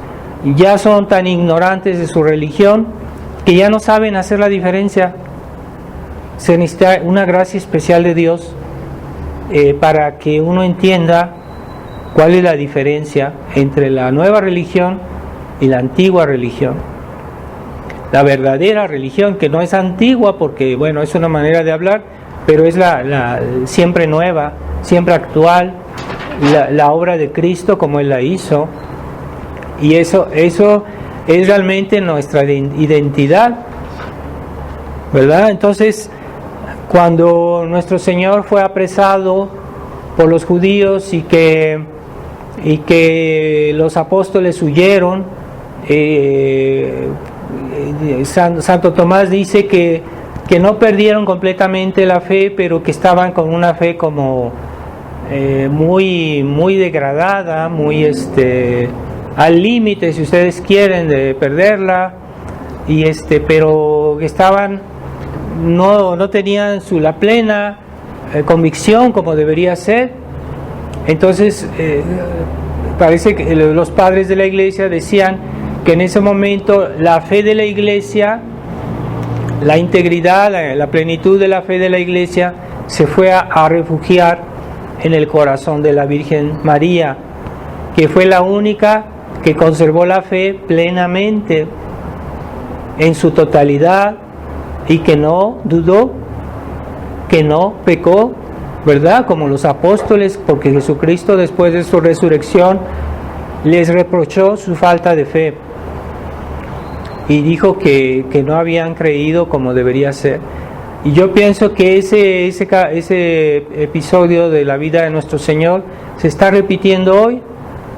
ya son tan ignorantes de su religión que ya no saben hacer la diferencia. Se necesita una gracia especial de Dios para que uno entienda cuál es la diferencia entre la nueva religión y la antigua religión. La verdadera religión, que no es antigua porque, bueno, es una manera de hablar, pero es la siempre nueva, siempre actual, la obra de Cristo como Él la hizo. Y eso es realmente nuestra identidad, ¿verdad? Entonces, cuando nuestro Señor fue apresado por los judíos y que los apóstoles huyeron, Santo Tomás dice que no perdieron completamente la fe, pero que estaban con una fe como muy degradada, muy al límite, si ustedes quieren, de perderla, pero estaban, no tenían la plena convicción como debería ser. Entonces parece que los padres de la iglesia decían que en ese momento la fe de la iglesia, la integridad, la plenitud de la fe de la iglesia se fue a refugiar en el corazón de la Virgen María, que fue la única que conservó la fe plenamente en su totalidad y que no dudó, que no pecó, ¿verdad? Como los apóstoles, porque Jesucristo después de su resurrección les reprochó su falta de fe y dijo que no habían creído como debería ser. Y yo pienso que ese episodio de la vida de nuestro Señor se está repitiendo hoy,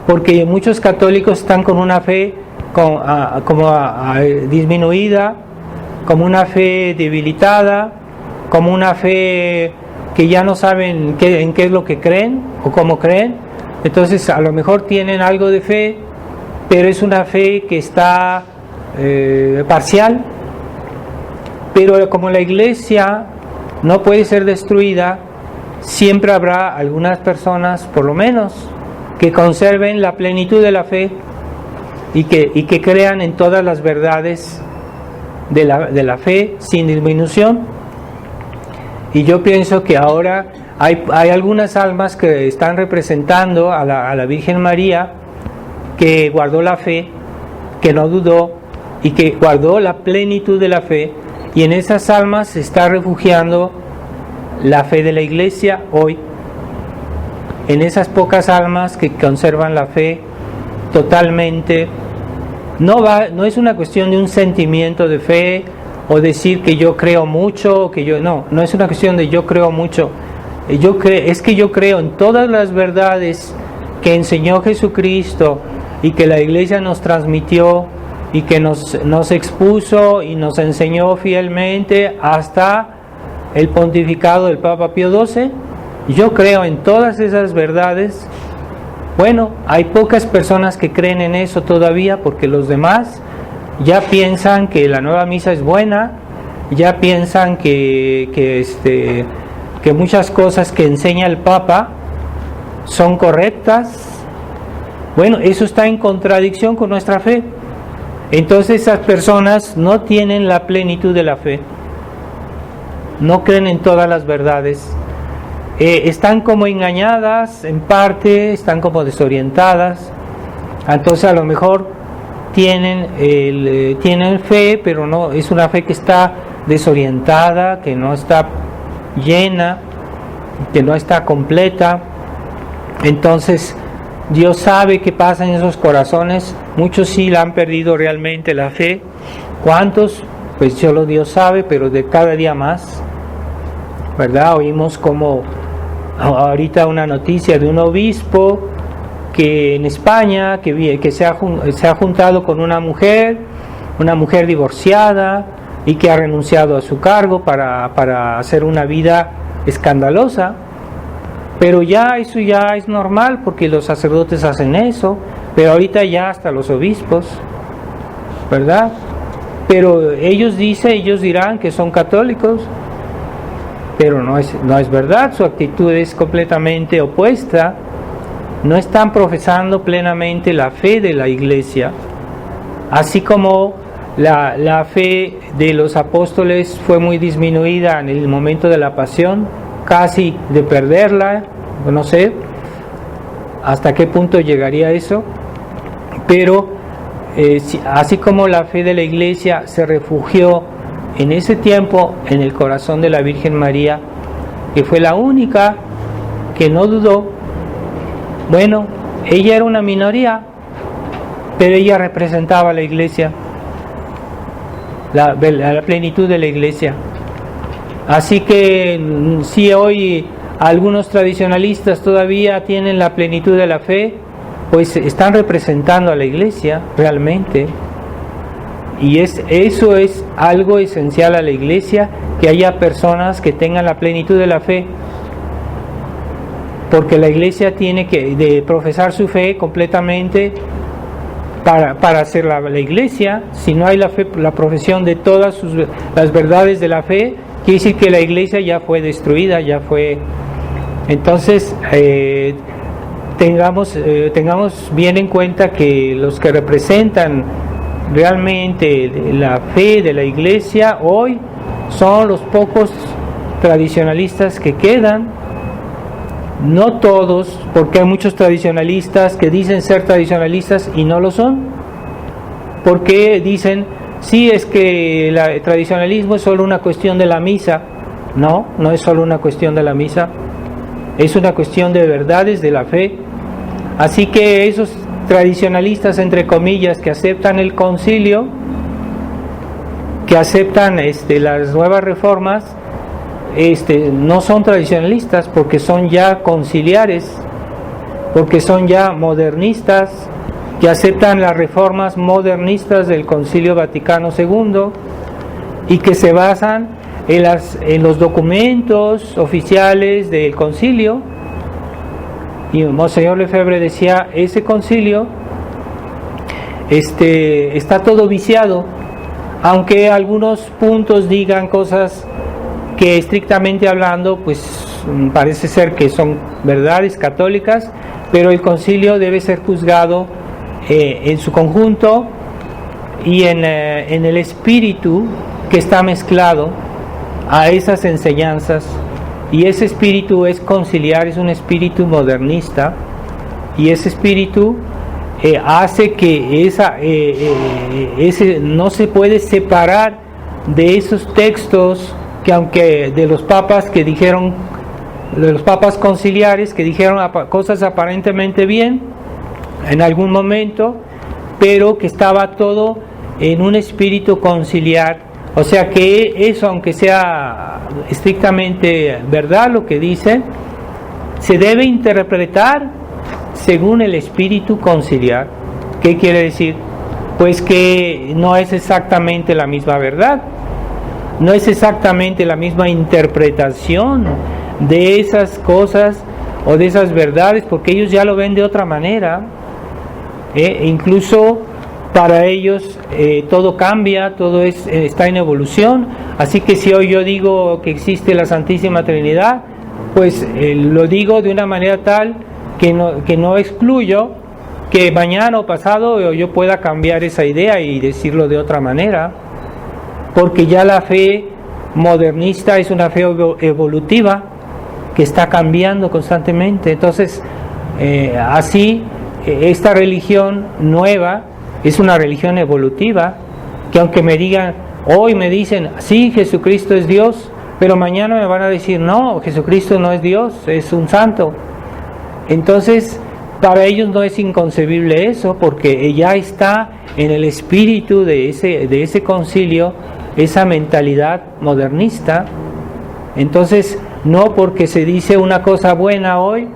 porque muchos católicos están con una fe disminuida, como una fe debilitada, como una fe que ya no saben en qué es lo que creen o cómo creen. Entonces a lo mejor tienen algo de fe, pero es una fe que está parcial. Pero como la iglesia no puede ser destruida, siempre habrá algunas personas, por lo menos, que conserven la plenitud de la fe y que crean en todas las verdades de la fe sin disminución. Y yo pienso que ahora hay algunas almas que están representando a la Virgen María, que guardó la fe, que no dudó y que guardó la plenitud de la fe, y en esas almas se está refugiando la fe de la iglesia hoy, en esas pocas almas que conservan la fe totalmente. No es una cuestión de un sentimiento de fe o decir que yo creo mucho, no es una cuestión de yo creo mucho. Es que yo creo en todas las verdades que enseñó Jesucristo y que la iglesia nos transmitió y que nos expuso y nos enseñó fielmente hasta el pontificado del Papa Pío XII. Yo creo en todas esas verdades. Bueno, hay pocas personas que creen en eso todavía, porque los demás ya piensan que la nueva misa es buena, ya piensan que muchas cosas que enseña el Papa son correctas. Bueno, eso está en contradicción con nuestra fe. Entonces esas personas no tienen la plenitud de la fe, no creen en todas las verdades, están como engañadas en parte, están como desorientadas. Entonces a lo mejor tienen fe, pero no es una fe que está desorientada, que no está llena, que no está completa. Entonces Dios sabe qué pasa en esos corazones. Muchos sí la han perdido realmente la fe. ¿Cuántos? Pues solo Dios sabe, pero de cada día más, ¿verdad? Oímos como ahorita una noticia de un obispo que en España que se ha juntado con una mujer divorciada y que ha renunciado a su cargo para hacer una vida escandalosa. Pero eso ya es normal, porque los sacerdotes hacen eso, pero ahorita ya hasta los obispos, ¿verdad? Pero ellos dirán que son católicos, pero no es verdad, su actitud es completamente opuesta. No están profesando plenamente la fe de la iglesia, así como la fe de los apóstoles fue muy disminuida en el momento de la pasión, casi de perderla. No sé hasta qué punto llegaría eso, pero así como la fe de la iglesia se refugió en ese tiempo en el corazón de la Virgen María, que fue la única que no dudó. Bueno, ella era una minoría, pero ella representaba a la iglesia, la plenitud de la iglesia. Así que si hoy algunos tradicionalistas todavía tienen la plenitud de la fe, pues están representando a la iglesia realmente. Y eso es algo esencial a la iglesia, que haya personas que tengan la plenitud de la fe, porque la iglesia tiene que profesar su fe completamente para hacer la iglesia. Si no hay la fe, la profesión de todas las verdades de la fe, quiere decir que la iglesia ya fue destruida, ya fue. Entonces tengamos bien en cuenta que los que representan realmente la fe de la iglesia hoy son los pocos tradicionalistas que quedan. No todos, porque hay muchos tradicionalistas que dicen ser tradicionalistas y no lo son, porque dicen, sí, es que el tradicionalismo es solo una cuestión de la misa. No, no es solo una cuestión de la misa, es una cuestión de verdades de la fe. Así que esos tradicionalistas, entre comillas, que aceptan el concilio, que aceptan las nuevas reformas, no son tradicionalistas, porque son ya conciliares, porque son ya modernistas, que aceptan las reformas modernistas del Concilio Vaticano II y que se basan en los documentos oficiales del concilio. Y Monseñor Lefebvre decía, ese concilio está todo viciado, aunque algunos puntos digan cosas que estrictamente hablando pues parece ser que son verdades católicas, pero el concilio debe ser juzgado en su conjunto y en el espíritu que está mezclado a esas enseñanzas, y ese espíritu es conciliar, es un espíritu modernista, y ese espíritu hace que ese no se puede separar de esos textos que, aunque de los papas conciliares que dijeron cosas aparentemente bien en algún momento, pero que estaba todo en un espíritu conciliar. O sea que eso, aunque sea estrictamente verdad lo que dice, se debe interpretar según el espíritu conciliar. ¿Qué quiere decir? Pues que no es exactamente la misma verdad, no es exactamente la misma interpretación de esas cosas o de esas verdades, porque ellos ya lo ven de otra manera. Incluso para ellos todo cambia, todo está en evolución. Así que si hoy yo digo que existe la Santísima Trinidad, pues lo digo de una manera tal que no excluyo que mañana o pasado yo pueda cambiar esa idea y decirlo de otra manera, porque ya la fe modernista es una fe evolutiva que está cambiando constantemente. Entonces así esta religión nueva es una religión evolutiva, que aunque hoy me dicen, sí, Jesucristo es Dios, pero mañana me van a decir, no, Jesucristo no es Dios, es un santo. Entonces, para ellos no es inconcebible eso, porque ya está en el espíritu de ese concilio, esa mentalidad modernista. Entonces, no porque se dice una cosa buena hoy,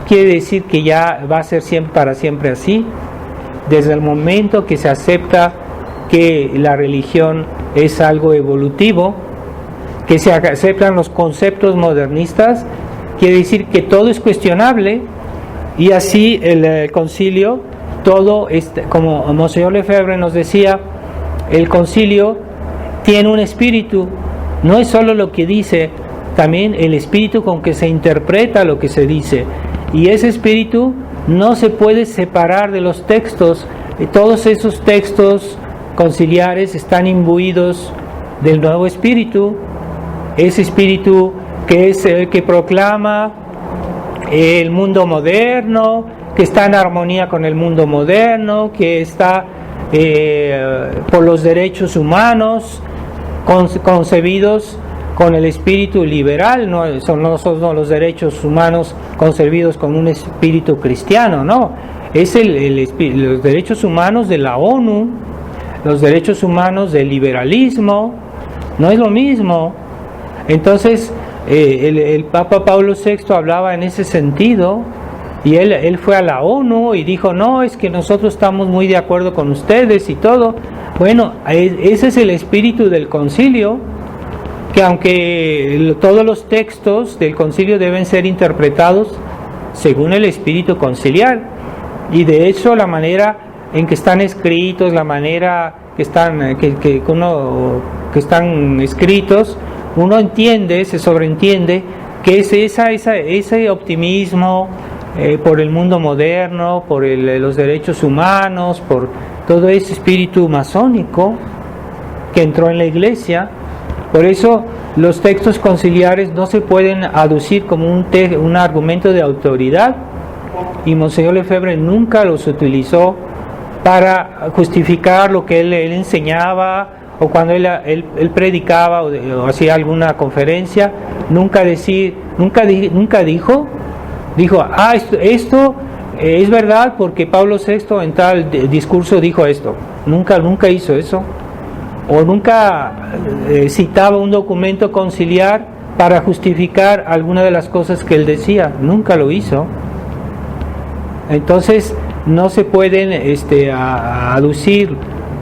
quiere decir que ya va a ser para siempre así. Desde el momento que se acepta que la religión es algo evolutivo, que se aceptan los conceptos modernistas, quiere decir que todo es cuestionable, y así el concilio, todo, como Monseñor Lefebvre nos decía, el concilio tiene un espíritu, no es solo lo que dice, también el espíritu con que se interpreta lo que se dice, y ese espíritu no se puede separar de los textos. Todos esos textos conciliares están imbuidos del nuevo espíritu, ese espíritu que es el que proclama el mundo moderno, que está en armonía con el mundo moderno, que está por los derechos humanos, concebidos con el espíritu liberal. No son los derechos humanos concebidos con un espíritu cristiano, no, es los derechos humanos de la ONU, los derechos humanos del liberalismo, no es lo mismo. Entonces el Papa Pablo VI hablaba en ese sentido, y él fue a la ONU y dijo, no, es que nosotros estamos muy de acuerdo con ustedes y todo. Bueno, ese es el espíritu del concilio, que aunque todos los textos del concilio deben ser interpretados según el espíritu conciliar, y de hecho la manera en que están escritos, la manera que están, que están escritos, uno entiende, se sobreentiende que es ese optimismo por el mundo moderno, por los derechos humanos, por todo ese espíritu masónico que entró en la Iglesia. Por eso los textos conciliares no se pueden aducir como un argumento de autoridad, y Monseñor Lefebvre nunca los utilizó para justificar lo que él enseñaba, o cuando él predicaba o hacía alguna conferencia. Nunca dijo, esto es verdad porque Pablo VI en tal discurso dijo esto. Nunca hizo eso. O nunca citaba un documento conciliar para justificar alguna de las cosas que él decía. Nunca lo hizo. Entonces no se pueden aducir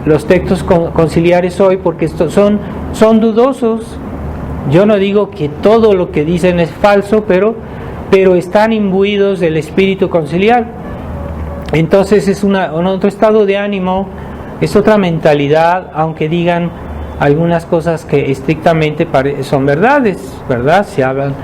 los textos conciliares hoy porque son dudosos. Yo no digo que todo lo que dicen es falso, pero están imbuidos del espíritu conciliar. Entonces es un otro estado de ánimo, es otra mentalidad, aunque digan algunas cosas que estrictamente son verdades, ¿verdad? Se hablan,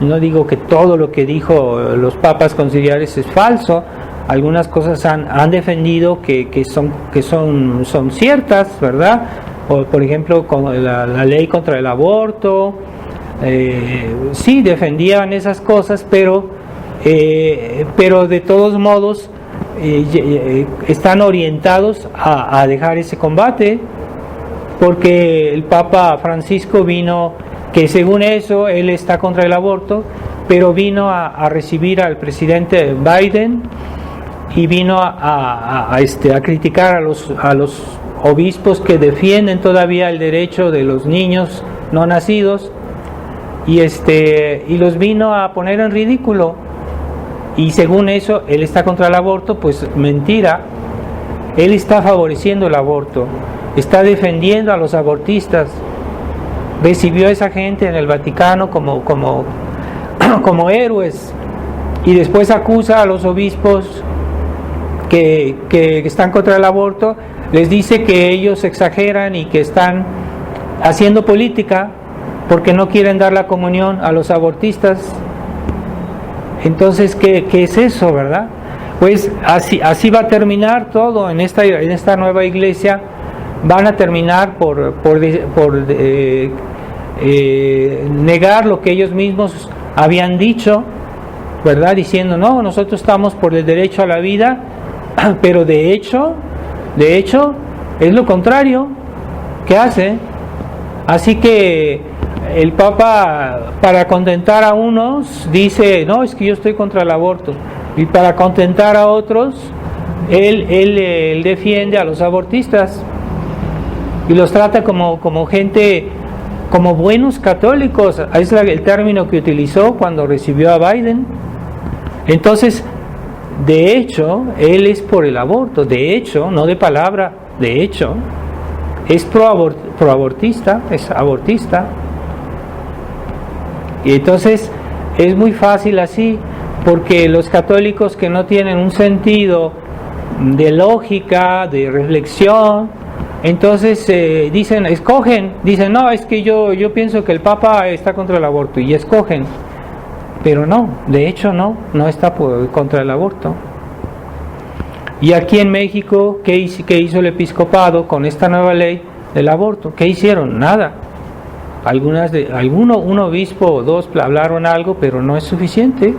no digo que todo lo que dijo los papas conciliares es falso. Algunas cosas han defendido que son ciertas, ¿verdad? O, por ejemplo, con la ley contra el aborto, sí defendían esas cosas, pero de todos modos están orientados a dejar ese combate, porque el Papa Francisco vino, que según eso él está contra el aborto, pero vino a recibir al presidente Biden y vino a criticar a los obispos que defienden todavía el derecho de los niños no nacidos, y los vino a poner en ridículo. Y según eso él está contra el aborto. Pues mentira, él está favoreciendo el aborto, está defendiendo a los abortistas, recibió a esa gente en el Vaticano como héroes, y después acusa a los obispos que están contra el aborto, les dice que ellos exageran y que están haciendo política porque no quieren dar la comunión a los abortistas. Entonces, ¿qué es eso, verdad? Pues así va a terminar todo en esta nueva iglesia. Van a terminar por negar lo que ellos mismos habían dicho, ¿verdad? Diciendo, no, nosotros estamos por el derecho a la vida, pero de hecho es lo contrario que hace. Así que el Papa, para contentar a unos, dice, no, es que yo estoy contra el aborto, y para contentar a otros él defiende a los abortistas y los trata como gente, como buenos católicos. Es el término que utilizó cuando recibió a Biden. Entonces, de hecho, él es por el aborto, de hecho, no de palabra, de hecho, es proabortista, es abortista. Y entonces es muy fácil así, porque los católicos que no tienen un sentido de lógica, de reflexión, entonces dicen, no, es que yo pienso que el Papa está contra el aborto, y escogen. Pero no, de hecho no está contra el aborto. Y aquí en México, ¿qué hizo el episcopado con esta nueva ley del aborto? ¿Qué hicieron? Nada. Un obispo o dos hablaron algo, pero no es suficiente.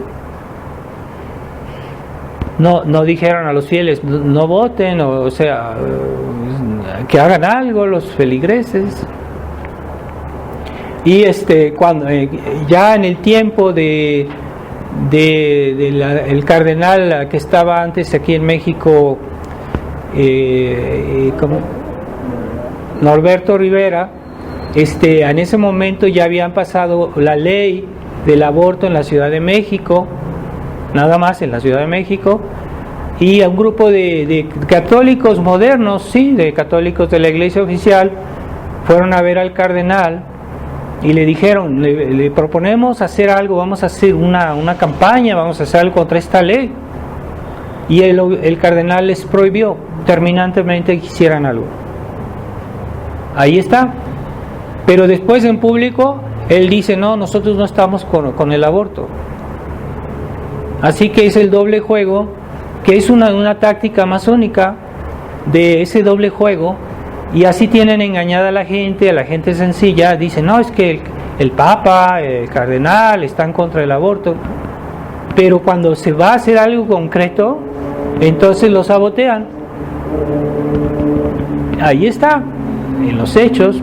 No dijeron a los fieles, no voten, o sea, que hagan algo los feligreses. Y cuando ya en el tiempo el cardenal que estaba antes aquí en México, Norberto Rivera, en ese momento ya habían pasado la ley del aborto en la Ciudad de México, nada más en la Ciudad de México, y a un grupo de católicos modernos, sí, de católicos de la Iglesia oficial, fueron a ver al cardenal y le dijeron, le proponemos hacer algo, vamos a hacer una campaña, vamos a hacer algo contra esta ley. Y el cardenal les prohibió, terminantemente quisieran algo. Ahí está. Pero después en público, él dice, no, nosotros no estamos con el aborto. Así que es el doble juego, que es una táctica masónica de ese doble juego, y así tienen engañada a la gente sencilla. Dicen, no, es que el Papa, el cardenal están contra el aborto, pero cuando se va a hacer algo concreto, entonces lo sabotean. Ahí está, en los hechos.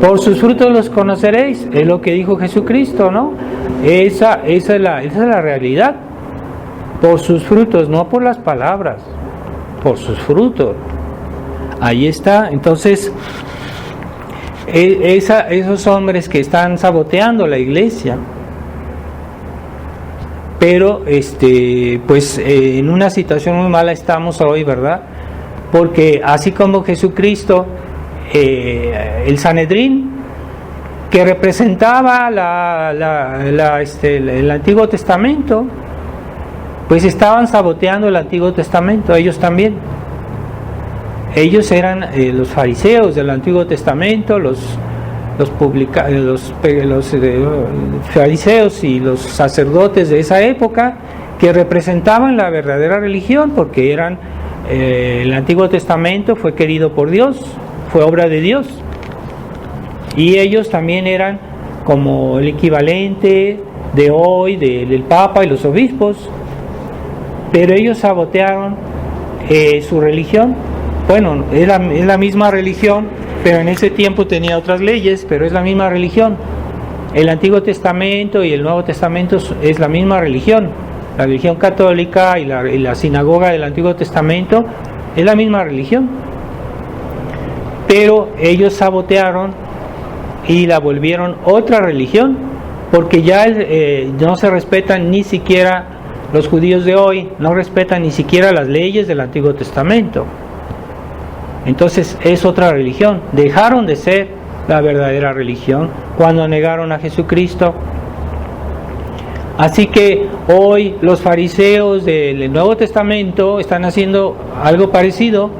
Por sus frutos los conoceréis, es lo que dijo Jesucristo, ¿no? Esa es la realidad. Por sus frutos, no por las palabras, por sus frutos. Ahí está. Entonces, esos hombres que están saboteando la iglesia, pero pues en una situación muy mala estamos hoy, ¿verdad? Porque así como Jesucristo, el Sanedrín, que representaba el Antiguo Testamento, pues estaban saboteando el Antiguo Testamento, ellos también. Ellos eran los fariseos del Antiguo Testamento, los fariseos y los sacerdotes de esa época, que representaban la verdadera religión, porque eran el Antiguo Testamento fue querido por Dios, fue obra de Dios, y ellos también eran como el equivalente de hoy del Papa y los obispos, pero ellos sabotearon su religión. Bueno, es la misma religión, pero en ese tiempo tenía otras leyes, pero es la misma religión. El Antiguo Testamento y el Nuevo Testamento es la misma religión. La religión católica y la sinagoga del Antiguo Testamento es la misma religión. Pero ellos sabotearon y la volvieron otra religión, porque ya no se respetan ni siquiera, los judíos de hoy no respetan ni siquiera las leyes del Antiguo Testamento. Entonces es otra religión. Dejaron de ser la verdadera religión cuando negaron a Jesucristo. Así que hoy los fariseos del Nuevo Testamento están haciendo algo parecido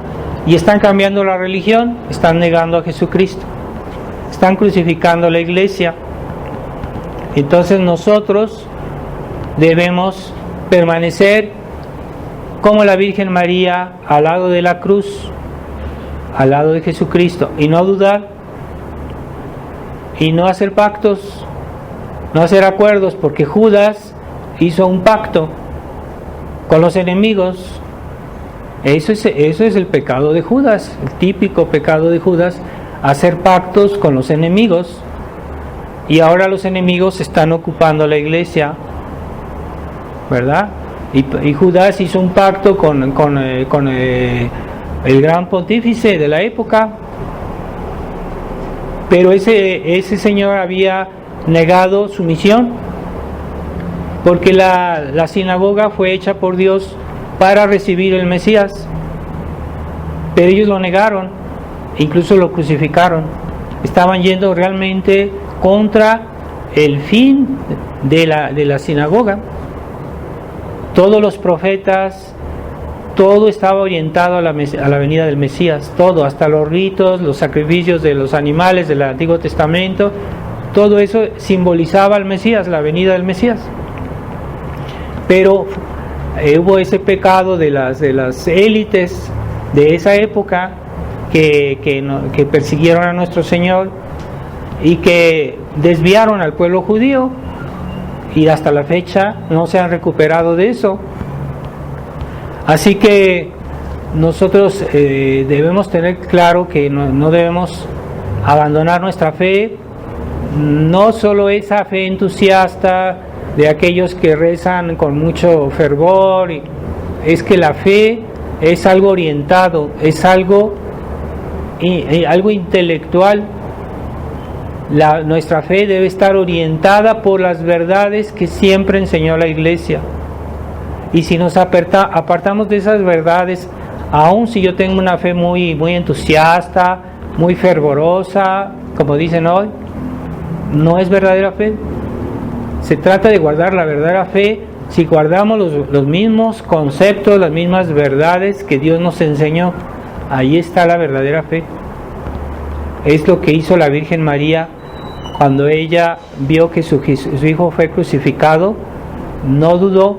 y están cambiando la religión, están negando a Jesucristo, están crucificando la iglesia. Entonces nosotros debemos permanecer como la Virgen María al lado de la cruz, al lado de Jesucristo, y no dudar, y no hacer pactos, no hacer acuerdos, porque Judas hizo un pacto con los enemigos. Eso es el pecado de Judas, el típico pecado de Judas, hacer pactos con los enemigos, y ahora los enemigos están ocupando la iglesia, ¿verdad? Y Judas hizo un pacto con el gran pontífice de la época, pero ese señor había negado su misión, porque la sinagoga fue hecha por Dios para recibir el Mesías, pero ellos lo negaron, incluso lo crucificaron. Estaban yendo realmente contra el fin de la sinagoga. Todos los profetas, todo estaba orientado a la venida del Mesías, todo, hasta los ritos, los sacrificios de los animales del Antiguo Testamento, todo eso simbolizaba al Mesías, la venida del Mesías. Pero hubo ese pecado de las élites de esa época que persiguieron a nuestro Señor y que desviaron al pueblo judío, y hasta la fecha no se han recuperado de eso. Así que nosotros debemos tener claro que no debemos abandonar nuestra fe, no solo esa fe entusiasta de aquellos que rezan con mucho fervor, es que la fe es algo orientado, es algo intelectual. Nuestra fe debe estar orientada por las verdades que siempre enseñó la iglesia. Y si nos apartamos de esas verdades, aun si yo tengo una fe muy, muy entusiasta, muy fervorosa, como dicen hoy, no es verdadera fe. Se trata de guardar la verdadera fe si guardamos los mismos conceptos, las mismas verdades que Dios nos enseñó, ahí está la verdadera fe. Es lo que hizo la Virgen María cuando ella vio que su hijo fue crucificado. No dudó,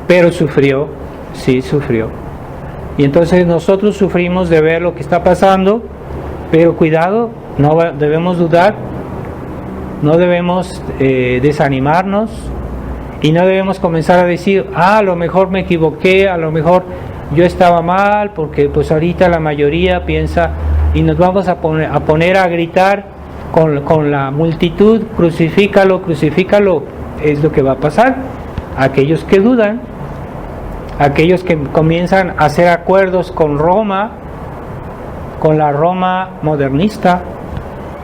pero sufrió, sí sufrió. Y entonces nosotros sufrimos de ver lo que está pasando, pero cuidado, no debemos dudar, no debemos desanimarnos, y no debemos comenzar a decir, a lo mejor me equivoqué, a lo mejor yo estaba mal, porque pues ahorita la mayoría piensa, y nos vamos a poner a gritar con la multitud, crucifícalo, crucifícalo. Es lo que va a pasar. Aquellos que dudan, aquellos que comienzan a hacer acuerdos con Roma, con la Roma modernista,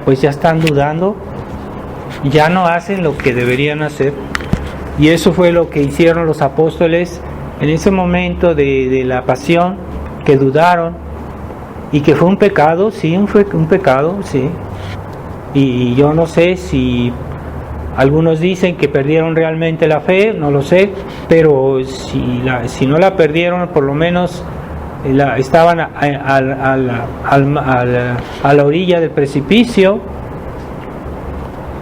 pues ya están dudando, ya no hacen lo que deberían hacer. Y eso fue lo que hicieron los apóstoles en ese momento de la pasión, que dudaron, y que fue un pecado, sí, fue un pecado, sí. Y yo no sé si algunos dicen que perdieron realmente la fe, no lo sé, pero si no la perdieron, por lo menos estaban a la orilla del precipicio.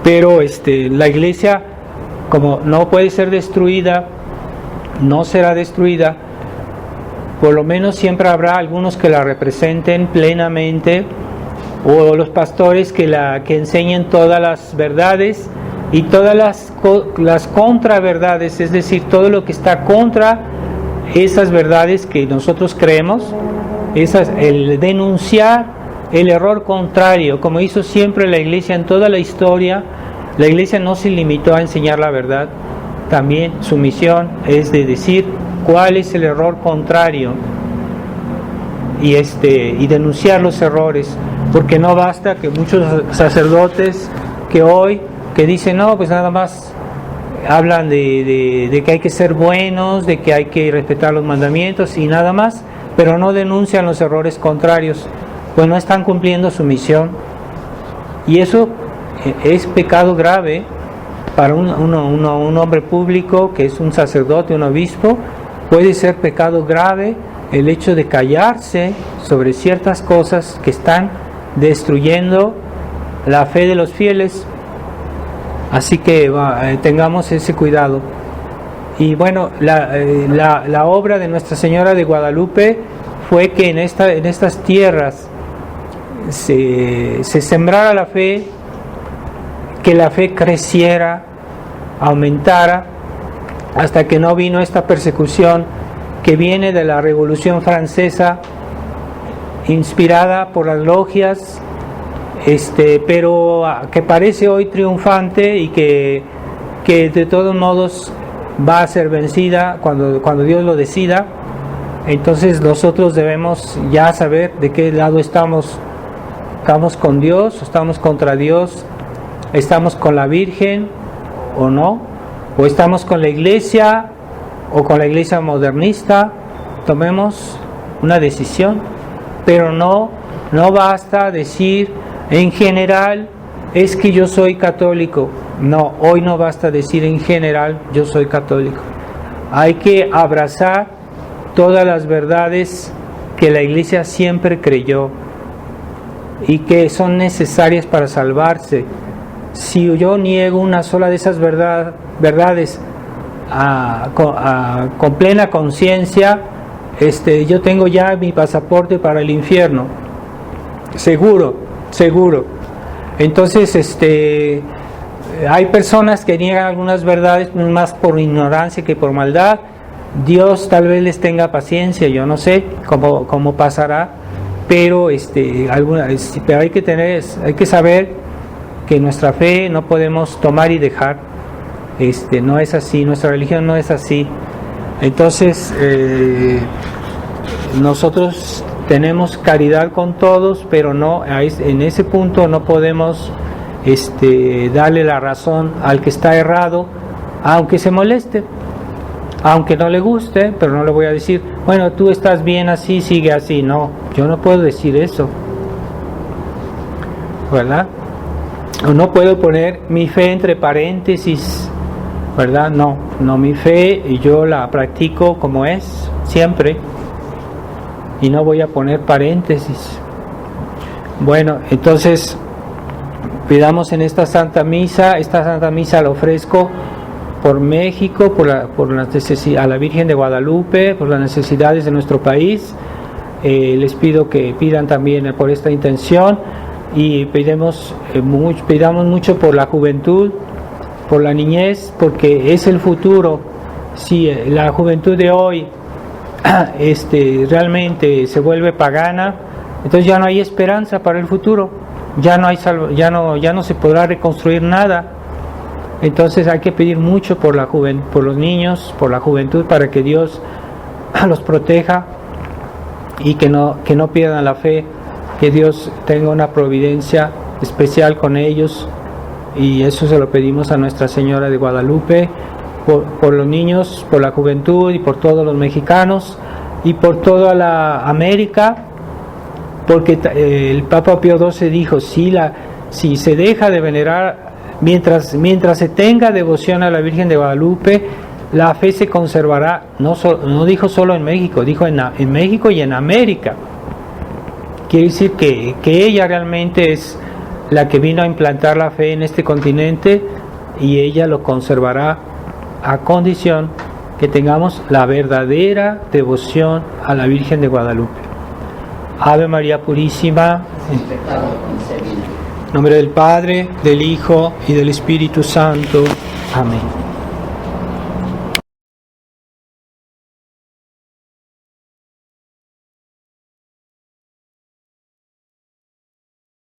Pero la iglesia, como no puede ser destruida, no será destruida, por lo menos siempre habrá algunos que la representen plenamente, o los pastores que enseñen todas las verdades y todas las contraverdades, es decir, todo lo que está contra esas verdades que nosotros creemos, el denunciar el error contrario, como hizo siempre la iglesia en toda la historia. La iglesia no se limitó a enseñar la verdad, también su misión es de decir cuál es el error contrario y denunciar los errores, porque no basta que muchos sacerdotes que dicen, no, pues nada más hablan de que hay que ser buenos, de que hay que respetar los mandamientos y nada más, pero no denuncian los errores contrarios, pues no están cumpliendo su misión. Y eso es pecado grave para un hombre público, que es un sacerdote, un obispo. Puede ser pecado grave el hecho de callarse sobre ciertas cosas que están destruyendo la fe de los fieles. Así que tengamos ese cuidado. Y bueno, la obra de Nuestra Señora de Guadalupe fue que en estas tierras se sembrara la fe, que la fe creciera, aumentara, hasta que no vino esta persecución que viene de la Revolución Francesa, inspirada por las logias, pero que parece hoy triunfante, y que de todos modos va a ser vencida cuando Dios lo decida. Entonces nosotros debemos ya saber de qué lado estamos. ¿Estamos con Dios o estamos contra Dios? ¿Estamos con la Virgen o no? ¿O estamos con la iglesia o con la iglesia modernista? Tomemos una decisión, pero no basta decir en general, es que yo soy católico. No, hoy no basta decir en general, yo soy católico. Hay que abrazar todas las verdades que la iglesia siempre creyó y que son necesarias para salvarse. Si yo niego una sola de esas verdades con plena conciencia, yo tengo ya mi pasaporte para el infierno, seguro. Entonces hay personas que niegan algunas verdades más por ignorancia que por maldad. Dios tal vez les tenga paciencia, yo no sé cómo pasará, pero hay que saber que nuestra fe no podemos tomar y dejar. No es así, nuestra religión no es así. Entonces nosotros tenemos caridad con todos, pero no en ese punto no podemos darle la razón al que está errado, aunque se moleste, aunque no le guste, pero no le voy a decir, bueno, tú estás bien así, sigue así. No, yo no puedo decir eso, ¿verdad? O no puedo poner mi fe entre paréntesis ¿verdad? No, mi fe yo la practico como es, siempre, y no voy a poner paréntesis. Bueno, entonces pidamos en esta Santa Misa la ofrezco por México, por la necesidad, a la Virgen de Guadalupe, por las necesidades de nuestro país. Les pido que pidan también por esta intención, y pidamos mucho por la juventud, por la niñez, porque es el futuro. Si la juventud de hoy realmente se vuelve pagana, entonces ya no hay esperanza para el futuro, ya no se podrá reconstruir nada. Entonces hay que pedir mucho por los niños, por la juventud, para que Dios los proteja y que no pierdan la fe, que Dios tenga una providencia especial con ellos, y eso se lo pedimos a Nuestra Señora de Guadalupe, por los niños, por la juventud y por todos los mexicanos y por toda la América, porque el Papa Pío XII dijo, si se deja de venerar, mientras se tenga devoción a la Virgen de Guadalupe, la fe se conservará, no dijo solo en México, dijo en México y en América. Quiere decir que ella realmente es la que vino a implantar la fe en este continente, y ella lo conservará a condición que tengamos la verdadera devoción a la Virgen de Guadalupe. Ave María Purísima, Sin pecado concebido. en nombre del Padre, del Hijo y del Espíritu Santo. Amén.